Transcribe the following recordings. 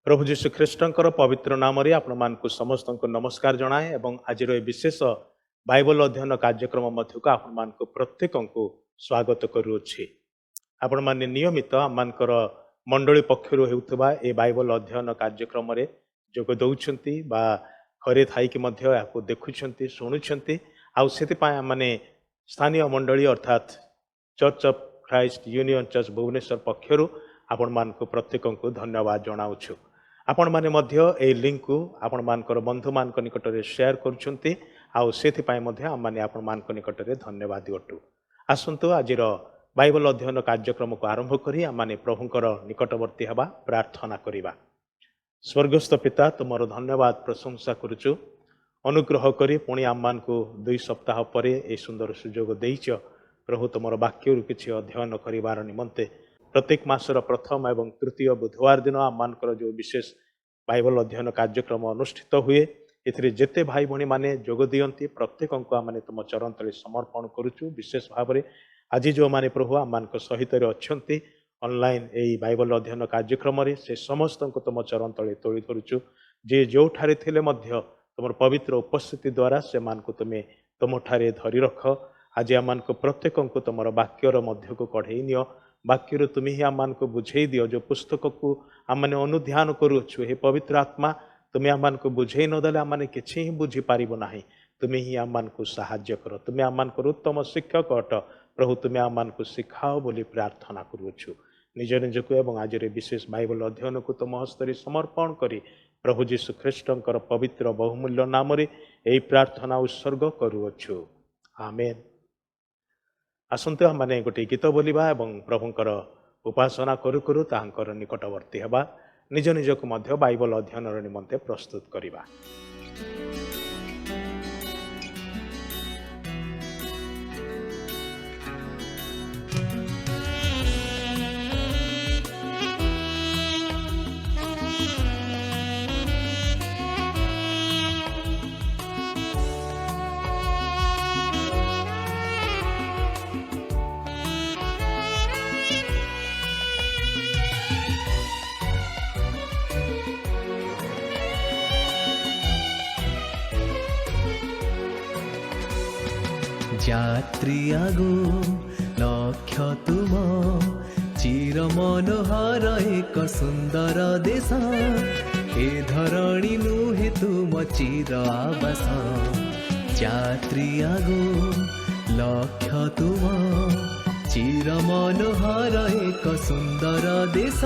प्रभु जीशु ख्रीष्टर पवित्र नाम आपण मानक समस्त को नमस्कार जनाए एवं आज विशेष बाइबल अध्ययन कार्यक्रम मध्य को आपण मानक प्रत्येक को स्वागत करुच्छी। आपण माने नियमित आमर मंडली पक्षर होता ए बाइबल अध्ययन कार्यक्रम जोग दौरान बा घरे थी देखुंट शुणुंट आने स्थानीय मंडली अर्थात church of Christ union church Bhubaneswar पक्षर आपण मानक प्रत्येक को धन्यवाद जनाऊँ। आपण माने मध्य ए लिंक को आपण मानकर बंधु मान निकट में शेयर करुँचे आने आपण मान निकट में धन्यवाद अटू। आसतु आज बाइबल अध्ययन कार्यक्रम को आरंभ करी आने प्रभुंकर निकटवर्ती हवा प्रार्थना करिबा। स्वर्गस्थ पिता तुमर धन्यवाद प्रशंसा करुचु अनुग्रह करी पुणी आम मान को 2 सप्ताह पर ए सुंदर सुजोग देइछ प्रभु तुमर वाक्य किसी अध्ययन करिवार निमंते प्रत्येक मासर प्रथम एवं तृतीय बुधवार दिन आम मानकर जो विशेष बाइबल अध्ययन कार्यक्रम अनुष्ठित हुए एथिरे जेते भाई भणी माने जोग दियंती प्रत्येक को आम तुम चरण तले समर्पण करुचु। विशेष भाव में आज जो माने प्रभु आम मान सहित अच्छी ऑनलाइन यही बाइबल अध्ययन कार्यक्रम से समस्त को तुम चरण तले तोली धरुचु। जे जो ठारे थिले मध्य तुम पवित्र उपस्थिति द्वारा से मान को तुम्हें तुम ठारे धरी रख। आज आम प्रत्येक को तुम वाक्यर मध्य को कढ़े नियो वाक्य तुम्हें ही आम को बुझे दियो। जो पुस्तक को आम अनुध्यान करुच्छु हे पवित्र आत्मा तुम्हें आम को बुझे नदेले आम किसी ही बुझी पारिबो नाही। तुम्हें ही आम को साहाय्य कर तुम्हें आम उत्तम शिक्षक अट प्रभु तुम्हें आम को शिखाओ बोली प्रार्थना करुच्छु। निज निजक एवं आज विशेष बाइबल अध्ययन को तुम हस्तर समर्पण करी प्रभु जीशु ख्रीष्टर पवित्र बहुमूल्य नाम यही प्रार्थना उत्सर्ग करुच्छु। आमेन। आसंतु हमने गोटे गीत बोलिबा एवं प्रभुंकर उपासना करू करू तांकर निकटवर्ती हेबा निज निज को मध्य बाइबल अध्ययन निमंते प्रस्तुत करिबा। যাত্রী আগো লক্ষ্য তুম চির মনোহর এক সুন্দর দেশ এ ধরণী নুহে তুম চির আবাস। যাত্রী আগো লক্ষ্য তুম চির মনোহর এক সুন্দর দেশ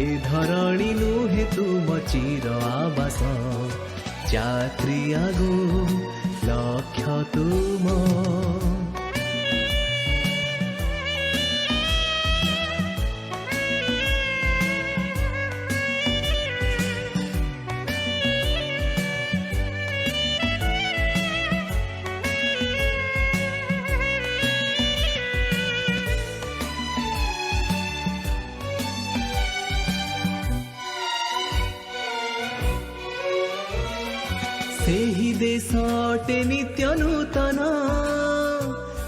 এ ধরণী নুহে তুম চির আবাস। যাত্রী আগো লক্ষ্য তুম सेहि देश अटे नित्य नूतन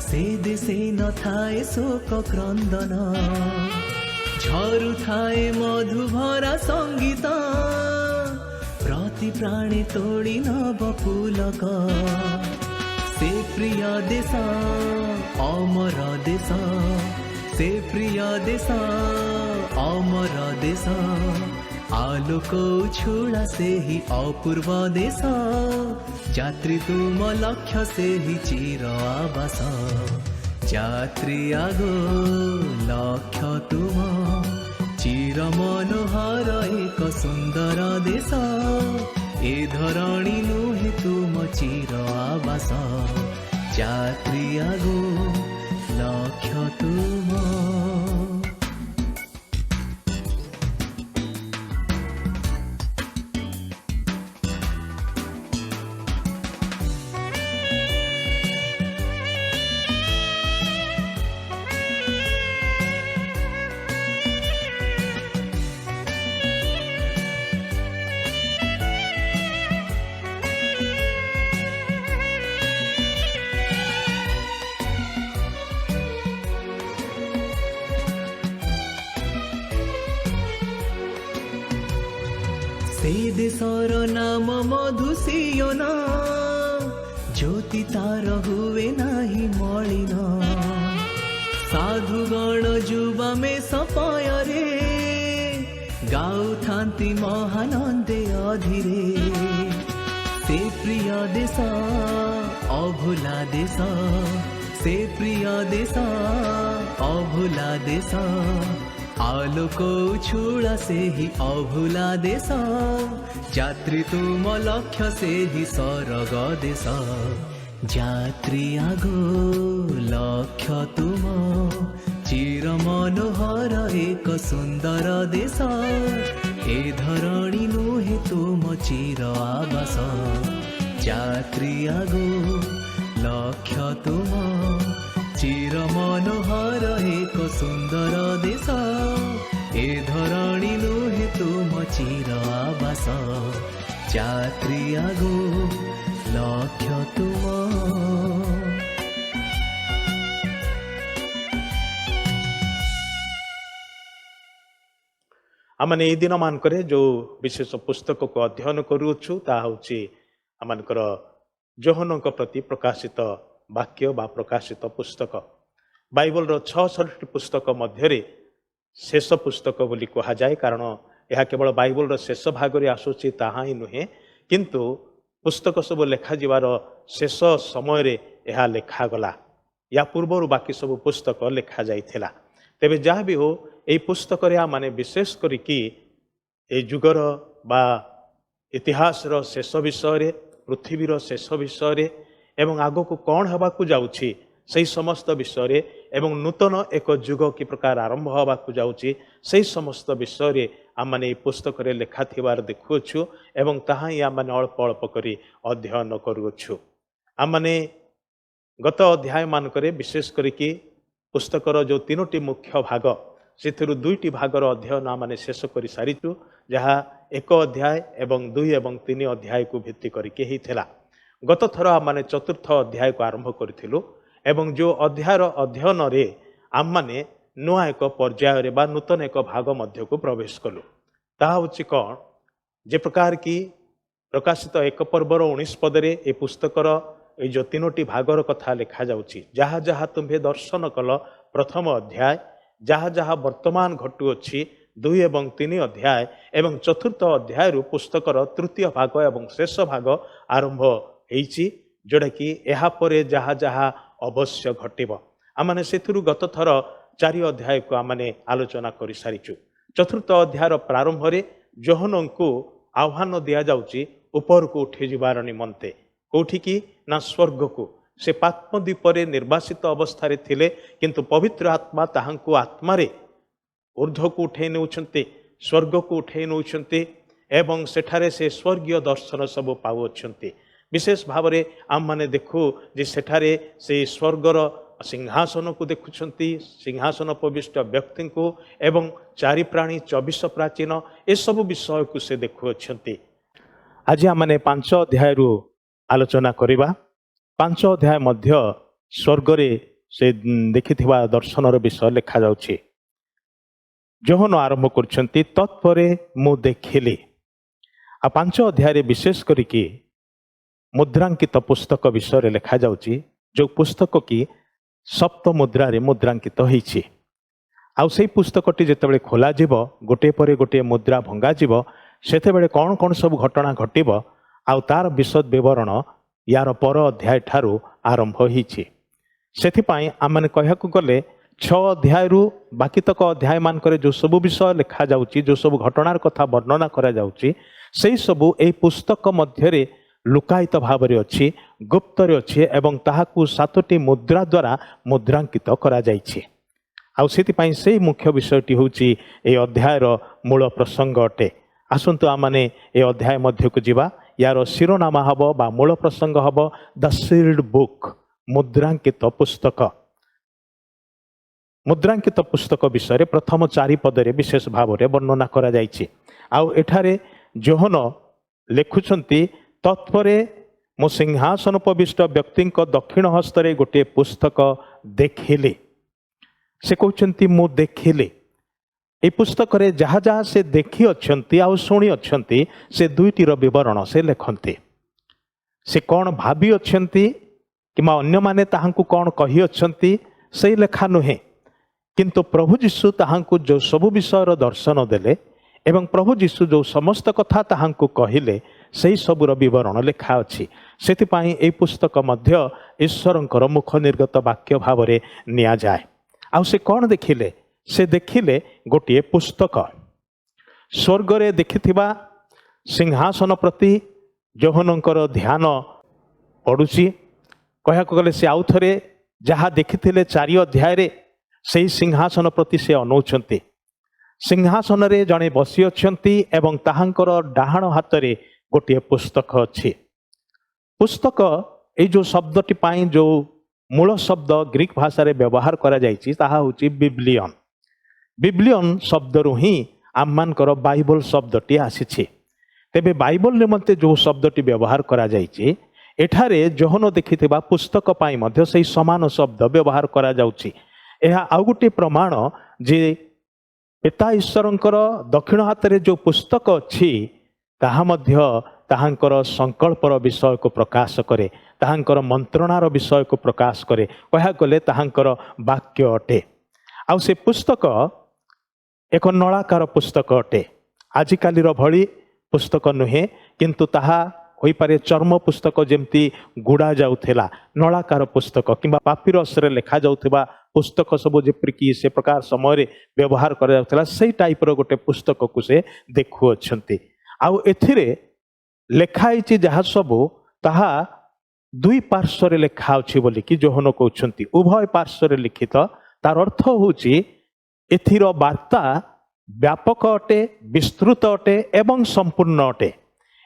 से देशे न थाए शोक क्रंदन झरु थाए मधु भरा संगीत प्रति प्राणे तोड़ी नव पुलक। से प्रिय देश अमर देश से प्रिय देश अमर देश आलोक छुड़ा से ही अपूर्व देश यात्री तुम लक्ष्य से ही चिर आवास। यात्री आगो लक्ष्य तुम चिर मनोहर एक सुंदर देश ए धरणी नुहे तुम चिर आवास। यात्री आगो लक्ष्य तुम से देशर नाम मधुसियोन ज्योति तार हुए नाही मलिन साधुगण जुवा में सपयरे गाउथान्ति महानन्दे अधीरे से प्रिय देश अभुला देश से प्रिय देश अभुला देश आलोक उछुला से ही अभुला देश जात्री तुम लक्ष्य से ही सरग देश जात्री आगो लक्ष्य तुम चिर मनोहर एक सुंदर देश ए धरणी नुहे तुम चिर आवास जात्री आगो लक्ष्य तुम चिर मनोहर एक सुंदर देश ए धरणी नुहे तुम चिर आवास जात्री आगो लक्ष्य तुम आमने ए दिन मानकरे जो विशेष पुस्तक को अध्ययन करूछु ता होछि आमनकर जोहनक प्रति प्रकाशित वाक्य बा प्रकाशित पुस्तक बाइबल रो 66 पुस्तक मध्यरे शेष पुस्तक बोली कहा जाए कारण यह केवल बाइबल रो शेष भाग रे आसुछि ताहा ही नुहे किंतु पुस्तक सब लेखा जीवार शेष समय रे यह लेखा गला या पूर्व बाकी सब पुस्तक लेखा जाइथिला तेबे जहाँ भी हो यही पुस्तक माने विशेष करिकी ए जुगर बा इतिहास रो शेष विषय पृथ्वीर शेष विषय एवं आगो को कौन हवा को जाउछि सही समस्त विषय एवं नूतन एक जुग कि प्रकार आरंभ हवा को जाउछि सही समस्त विषय आम मैंने पुस्तक रे लेखा थिबार देखुछु एवं ताहा ही आम मैंने अल्प अल्प करी अध्ययन करूछु आम मैंने गत अध्याय मानकरे विशेष करिकी पुस्तकर जो तीनोटी मुख्य भाग से दुईटी भागर अध्ययन आम मैंने शेष कर सारीचु जहाँ एक अध्याय एवं 2 एवं 3 अध्याय को भित्ति करके ही थिला गत थर आम मैंने चतुर्थ अध्याय को आरंभ करिथिलु एवं जो अध्यायर अध्ययन रे आम मैंने नुआ एक पर्याय बा नूतन एक भाग मध्य को प्रवेश कलु ताहा होछि कौन जे प्रकार की प्रकाशित एक पर्वर 19 पदरे ए पुस्तकर ये जो तीनोटी भागर कथा लिखा जाउछि जहाँ जहाँ तुम्हें दर्शन कल प्रथम अध्याय जहाँ जहाँ वर्तमान घटुअछि 2 एवं 3 अध्याय एवं चतुर्थ अध्याय पुस्तकर तृतीय भाग एवं शेष भाग आरंभ होइछि जोड़ा कि यहाँ पर जहाँ जहाँ अवश्य घटिब आमने से गत थर 4 अध्याय को आमने आलोचना कर सारीचु चतुर्थ अध्यायर प्रारंभ रे जोहन को आह्वान दिया जाउछि ऊपर को उठी जिबार निमंते कोठी की ना स्वर्ग को से पात्मद्वीपरे निर्वासित अवस्था थिले किंतु पवित्र आत्मा ताहांकु आत्मारे ऊर्ध्व को उठे नौछन्ते स्वर्ग को उठे नौछन्ते एवं सेठारे से स्वर्गीय दर्शन सब पाउछन्ते विशेष भाव में आम माने देखु जे सेठारे से स्वर्गर सिंहासन को देखुछन्ति सिंहासन उपविष्ट व्यक्ति को एवं 4 प्राणी 24 प्राचीन ए सब विषय को से देखुछन्ति आज आम माने 5 अध्याय आलोचना करिबा 5 अध्याय मध्य स्वर्गरे से देखिथिबा दर्शनर विषय लिखा जाउछि जोहन आरंभ करछन्ति तत्परे मु देखिली आ 5 अध्याय विशेष करिकी मुद्रांकित पुस्तक विषय लिखा जाउछि जो पुस्तक की सप्त मुद्रा रे मुद्रांकित होइछि आउ सेही पुस्तकटी जेतेबेले खोला जिवो गोटे परे गोटे मुद्रा भंगा जिवो सेतेबेले कोन कोन सब घटना घटिबो आउ तार विशद विवरण यार पर अध्याय ठारू आरंभ होइछि सेथिपाई आमने कहयाकु गले 6 अध्याय बाकी तक अध्याय मानकरे जो सब विषय लिखा जाउछि जो सब घटनार कथा वर्णना करा जाउछि सेही सब एई पुस्तक मध्यरे लुकायित भाव रे अछि गुप्त रे अछि एवं ताहाकु 7टी मुद्रा द्वारा मुद्रांकित करा जाइछि आउ सेथिपाई सेही मुख्य विषयटी होउछि एई अध्यायर मूल प्रसंग अटे आसंतु आमने ए अध्याय मध्य को जीवा यार शिरोनामा हब बा मूल प्रसंग हब द सील्ड बुक मुद्रांकित पुस्तक मुद्रांकित पुस्तक विषय प्रथम 4 पदरे विशेष भाव में वर्णना करा जाइछि आउ एठारे जोहन लेखुछन्ति तत्परे मो सिंहासन उपविष्ट व्यक्ति दक्षिण हस्तरे गोटे पुस्तक देखिले से कहते मु देखिले এই পুস্তকରେ ଯାହା ଯାହା ସେ ଦେଖି ଅଛନ୍ତି ଆଉ ଶୁଣି ଅଛନ୍ତି ସେ ଦୁଇଟିର ବିବରଣ ସେ ଲେଖନ୍ତି। ସେ କ'ଣ ଭାବି ଅଛନ୍ତି କିମ୍ବା ଅନ୍ୟମାନେ ତାହାଙ୍କୁ କ'ଣ କହି ଅଛନ୍ତି ସେଇ ଲେଖା ନୁହେଁ, କିନ୍ତୁ ପ୍ରଭୁ ଯୀଶୁ ତାହାଙ୍କୁ ଯେଉଁ ସବୁ ବିଷୟର ଦର୍ଶନ ଦେଲେ ଏବଂ ପ୍ରଭୁ ଯୀଶୁ ଯେଉଁ ସମସ୍ତ କଥା ତାହାଙ୍କୁ କହିଲେ ସେହି ସବୁର ବିବରଣ ଲେଖା ଅଛି। ସେଥିପାଇଁ ଏହି ପୁସ୍ତକ ମଧ୍ୟ ଈଶ୍ୱରଙ୍କର ମୁଖ ନିର୍ଗତ ବାକ୍ୟ ଭାବରେ ନିଆଯାଏ। ଆଉ ସେ କ'ଣ ଦେଖିଲେ? ସେ ଦେଖିଲେ ଗୋଟିଏ ପୁସ୍ତକ। ସ୍ୱର୍ଗରେ ଦେଖିଥିବା ସିଂହାସନ ପ୍ରତି ଯୋହନଙ୍କର ଧ୍ୟାନ ପଡ଼ୁଛି। କହିବାକୁ ଗଲେ ସେ ଆଉ ଥରେ ଯାହା ଦେଖିଥିଲେ 4 ଅଧ୍ୟାୟରେ ସେହି ସିଂହାସନ ପ୍ରତି ସେ ଅନଉଛନ୍ତି। ସିଂହାସନରେ ଜଣେ ବସି ଅଛନ୍ତି ଏବଂ ତାହାଙ୍କର ଡାହାଣ ହାତରେ ଗୋଟିଏ ପୁସ୍ତକ ଅଛି। ପୁସ୍ତକ ଏଇ ଯେଉଁ ଶବ୍ଦଟି ପାଇଁ ଯେଉଁ ମୂଳ ଶବ୍ଦ ଗ୍ରୀକ ଭାଷାରେ ବ୍ୟବହାର କରାଯାଇଛି ତାହା ହେଉଛି ବିବ୍ଲିୟନ। ବିବ୍ଲିୟନ ଶବ୍ଦରୁ ହିଁ ଆମମାନଙ୍କର ବାଇବଲ ଶବ୍ଦଟି ଆସିଛି। ତେବେ ବାଇବଲ ନିମନ୍ତେ ଯେଉଁ ଶବ୍ଦଟି ବ୍ୟବହାର କରାଯାଇଛି ଏଠାରେ ଯୋହନ ଦେଖିଥିବା ପୁସ୍ତକ ପାଇଁ ମଧ୍ୟ ସେହି ସମାନ ଶବ୍ଦ ବ୍ୟବହାର କରାଯାଉଛି। ଏହା ଆଉ ଗୋଟିଏ ପ୍ରମାଣ ଯେ ପିତା ଈଶ୍ୱରଙ୍କର ଦକ୍ଷିଣ ହାତରେ ଯେଉଁ ପୁସ୍ତକ ଅଛି ତାହା ମଧ୍ୟ ତାହାଙ୍କର ସଂକଳ୍ପର ବିଷୟକୁ ପ୍ରକାଶ କରେ, ତାହାଙ୍କର ମନ୍ତ୍ରଣାର ବିଷୟକୁ ପ୍ରକାଶ କରେ। କହିବାକୁ ଗଲେ ତାହାଙ୍କର ବାକ୍ୟ ଅଟେ। ଆଉ ସେ ପୁସ୍ତକ ଏକ ନଳାକାର ପୁସ୍ତକ ଅଟେ। ଆଜିକାଲିର ଭଳି ପୁସ୍ତକ ନୁହେଁ, କିନ୍ତୁ ତାହା ହୋଇପାରେ ଚର୍ମ ପୁସ୍ତକ ଯେମିତି ଗୁଡ଼ା ଯାଉଥିଲା, ନଳାକାର ପୁସ୍ତକ କିମ୍ବା ପାପିରସରେ ଲେଖାଯାଉଥିବା ପୁସ୍ତକ ସବୁ ଯେପରିକି ସେ ପ୍ରକାର ସମୟରେ ବ୍ୟବହାର କରାଯାଉଥିଲା ସେଇ ଟାଇପର ଗୋଟେ ପୁସ୍ତକକୁ ସେ ଦେଖୁଅଛନ୍ତି। ଆଉ ଏଥିରେ ଲେଖା ହେଇଛି ଯାହା ସବୁ ତାହା 2 ପାର୍ଶ୍ୱରେ ଲେଖା ଅଛି ବୋଲିକି ଯୋହନ କହୁଛନ୍ତି। ଉଭୟ ପାର୍ଶ୍ୱରେ ଲିଖିତ। ତାର ଅର୍ଥ ହେଉଛି ଏଥିର ବାର୍ତ୍ତା ବ୍ୟାପକ ଅଟେ, ବିସ୍ତୃତ ଅଟେ ଏବଂ ସମ୍ପୂର୍ଣ୍ଣ ଅଟେ।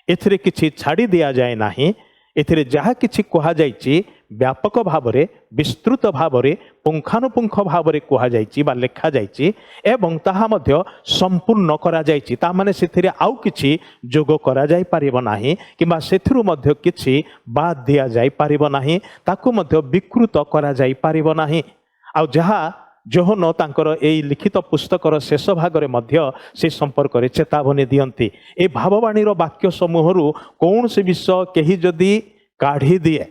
ଏଥିରେ କିଛି ଛାଡ଼ି ଦିଆଯାଏ ନାହିଁ। ଏଥିରେ ଯାହା କିଛି କୁହାଯାଇଛି ବ୍ୟାପକ ଭାବରେ, ବିସ୍ତୃତ ଭାବରେ, ପୁଙ୍ଖାନୁପୁଙ୍ଖ ଭାବରେ କୁହାଯାଇଛି ବା ଲେଖାଯାଇଛି ଏବଂ ତାହା ମଧ୍ୟ ସମ୍ପୂର୍ଣ୍ଣ କରାଯାଇଛି। ତାମାନେ ସେଥିରେ ଆଉ କିଛି ଯୋଗ କରାଯାଇପାରିବ ନାହିଁ କିମ୍ବା ସେଥିରୁ ମଧ୍ୟ କିଛି ବାଦ ଦିଆଯାଇପାରିବ ନାହିଁ, ତାକୁ ମଧ୍ୟ ବିକୃତ କରାଯାଇପାରିବ ନାହିଁ। ଆଉ ଯାହା ଯୋହନ ତାଙ୍କର ଏହି ଲିଖିତ ପୁସ୍ତକର ଶେଷ ଭାଗରେ ମଧ୍ୟ ସେ ସମ୍ପର୍କରେ ଚେତାବନୀ ଦିଅନ୍ତି। ଏ ଭାବବାଣୀର ବାକ୍ୟ ସମୂହରୁ କୌଣସି ବିଷୟ କେହି ଯଦି କାଢ଼ି ଦିଏ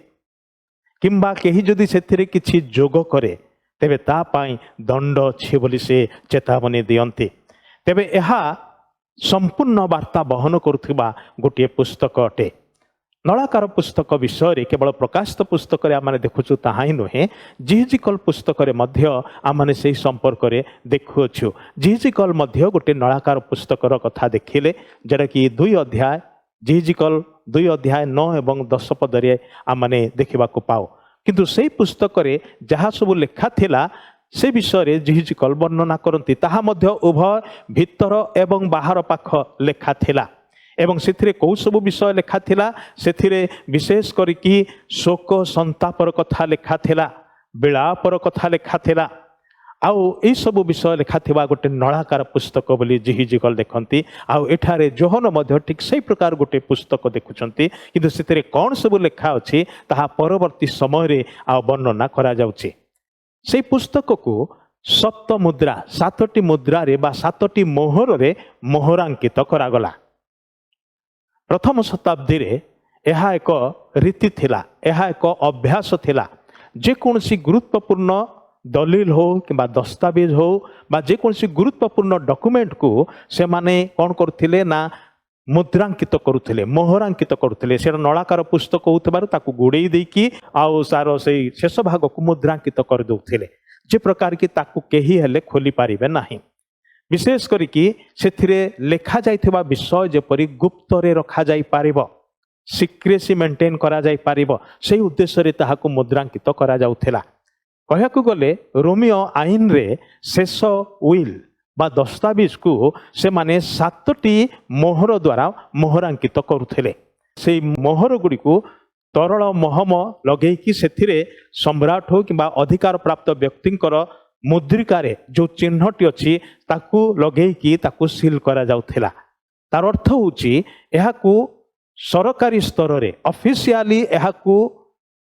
କିମ୍ବା କେହି ଯଦି ସେଥିରେ କିଛି ଯୋଗ କରେ ତେବେ ତା ପାଇଁ ଦଣ୍ଡ ଅଛି ବୋଲି ସେ ଚେତାବନୀ ଦିଅନ୍ତି। ତେବେ ଏହା ସମ୍ପୂର୍ଣ୍ଣ ବାର୍ତ୍ତା ବହନ କରୁଥିବା ଗୋଟିଏ ପୁସ୍ତକ ଅଟେ। ନଳାକାର ପୁସ୍ତକ ବିଷୟରେ କେବଳ ପ୍ରକାଶିତ ପୁସ୍ତକରେ ଆମେ ଦେଖୁଛୁ ତାହା ହିଁ ନୁହେଁ, ଜିହିଜିକଲ ପୁସ୍ତକରେ ମଧ୍ୟ ଆମେ ସେହି ସମ୍ପର୍କରେ ଦେଖୁଅଛୁ। ଜିହିଜିକଲ ମଧ୍ୟ ଗୋଟିଏ ନଳାକାର ପୁସ୍ତକର କଥା ଦେଖିଲେ, ଯେଉଁଟାକି 2 ଅଧ୍ୟାୟ, ଜିହିଜିକଲ 2 ଅଧ୍ୟାୟ 9 ଏବଂ 10 ପଦରେ ଆମେ ଦେଖିବାକୁ ପାଉ। କିନ୍ତୁ ସେହି ପୁସ୍ତକରେ ଯାହା ସବୁ ଲେଖା ଥିଲା ସେ ବିଷୟରେ ଜିହିଜିକଲ ବର୍ଣ୍ଣନା କରନ୍ତି। ତାହା ମଧ୍ୟ ଉଭୟ ଭିତର ଏବଂ ବାହାର ପାଖ ଲେଖା ଥିଲା। ଏବଂ ସେଥିରେ କେଉଁ ସବୁ ବିଷୟ ଲେଖା ଥିଲା? ସେଥିରେ ବିଶେଷ କରିକି ଶୋକ ସନ୍ତାପର କଥା ଲେଖା ଥିଲା, ବିଳାପର କଥା ଲେଖା ଥିଲା। ଆଉ ଏଇସବୁ ବିଷୟ ଲେଖାଥିବା ଗୋଟେ ନଳାକାର ପୁସ୍ତକ ବୋଲି ଜିହିଜିକଲ ଦେଖନ୍ତି। ଆଉ ଏଠାରେ ଯୋହନ ମଧ୍ୟ ଠିକ୍ ସେଇ ପ୍ରକାର ଗୋଟେ ପୁସ୍ତକ ଦେଖୁଛନ୍ତି, କିନ୍ତୁ ସେଥିରେ କ'ଣ ସବୁ ଲେଖା ଅଛି ତାହା ପରବର୍ତ୍ତୀ ସମୟରେ ଆଉ ବର୍ଣ୍ଣନା କରାଯାଉଛି। ସେଇ ପୁସ୍ତକକୁ 7 ମୁଦ୍ରା, 7ଟି ମୁଦ୍ରାରେ ବା 7ଟି ମୋହରରେ ମୋହରାଙ୍କିତ କରାଗଲା। ପ୍ରଥମ ଶତାବ୍ଦୀରେ ଏହା ଏକ ରୀତି ଥିଲା, ଏହା ଏକ ଅଭ୍ୟାସ ଥିଲା। ଯେକୌଣସି ଗୁରୁତ୍ୱପୂର୍ଣ୍ଣ ଦଲିଲ ହେଉ କିମ୍ବା ଦସ୍ତାବିଜ ହେଉ ବା ଯେକୌଣସି ଗୁରୁତ୍ୱପୂର୍ଣ୍ଣ ଡକୁମେଣ୍ଟକୁ ସେମାନେ କ'ଣ କରୁଥିଲେ ନା ମୁଦ୍ରାଙ୍କିତ କରୁଥିଲେ, ମୋହରାଙ୍କିତ କରୁଥିଲେ। ସେଇଟା ନଳାକାର ପୁସ୍ତକ ହେଉଥିବାରୁ ତାକୁ ଗୋଡ଼େଇ ଦେଇକି ଆଉ ତାର ସେଇ ଶେଷ ଭାଗକୁ ମୁଦ୍ରାଙ୍କିତ କରିଦେଉଥିଲେ, ଯେ ପ୍ରକାର କି ତାକୁ କେହି ହେଲେ ଖୋଲି ପାରିବେ ନାହିଁ। ବିଶେଷ କରିକି ସେଥିରେ ଲେଖାଯାଇଥିବା ବିଷୟ ଯେପରି ଗୁପ୍ତରେ ରଖାଯାଇପାରିବ, ସିକ୍ରେସି ମେଣ୍ଟେନ୍ କରାଯାଇପାରିବ, ସେହି ଉଦ୍ଦେଶ୍ୟରେ ତାହାକୁ ମୁଦ୍ରାଙ୍କିତ କରାଯାଉଥିଲା। କହିବାକୁ ଗଲେ ରୋମିଓ ଆଇନରେ ଶେଷ ୱିଲ୍ ବା ଦସ୍ତାବିଜକୁ ସେମାନେ 7ଟି ମୋହର ଦ୍ୱାରା ମୋହରାଙ୍କିତ କରୁଥିଲେ। ସେଇ ମୋହର ଗୁଡ଼ିକୁ ତରଳ ମହମ ଲଗେଇକି ସେଥିରେ ସମ୍ରାଟ ହେଉ କିମ୍ବା ଅଧିକାର ପ୍ରାପ୍ତ ବ୍ୟକ୍ତିଙ୍କର ମୁଦ୍ରିକାରେ ଯେଉଁ ଚିହ୍ନଟି ଅଛି ତାକୁ ଲଗେଇକି ତାକୁ ସିଲ୍ କରାଯାଉଥିଲା। ତାର ଅର୍ଥ ହେଉଛି ଏହାକୁ ସରକାରୀ ସ୍ତରରେ ଅଫିସିଆଲି ଏହାକୁ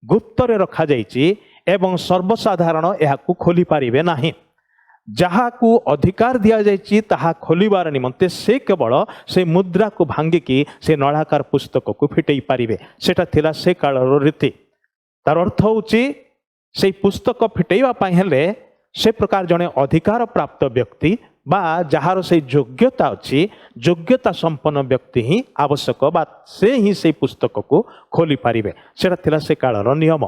ଗୁପ୍ତରେ ରଖାଯାଇଛି ଏବଂ ସର୍ବସାଧାରଣ ଏହାକୁ ଖୋଲି ପାରିବେ ନାହିଁ। ଯାହାକୁ ଅଧିକାର ଦିଆଯାଇଛି ତାହା ଖୋଲିବାର ନିମନ୍ତେ ସେ କେବଳ ସେ ମୁଦ୍ରାକୁ ଭାଙ୍ଗିକି ସେ ନଳାକାର ପୁସ୍ତକକୁ ଫିଟେଇ ପାରିବେ। ସେଟା ଥିଲା ସେ କାଳର ରୀତି। ତାର ଅର୍ଥ ହେଉଛି ସେଇ ପୁସ୍ତକ ଫିଟେଇବା ପାଇଁ ହେଲେ ସେ ପ୍ରକାର ଜଣେ ଅଧିକାର ପ୍ରାପ୍ତ ବ୍ୟକ୍ତି ବା ଯାହାର ସେଇ ଯୋଗ୍ୟତା ଅଛି, ଯୋଗ୍ୟତା ସମ୍ପନ୍ନ ବ୍ୟକ୍ତି ହିଁ ଆବଶ୍ୟକ ବା ସେ ହିଁ ସେଇ ପୁସ୍ତକକୁ ଖୋଲି ପାରିବେ। ସେଟା ଥିଲା ସେ କାଳର ନିୟମ।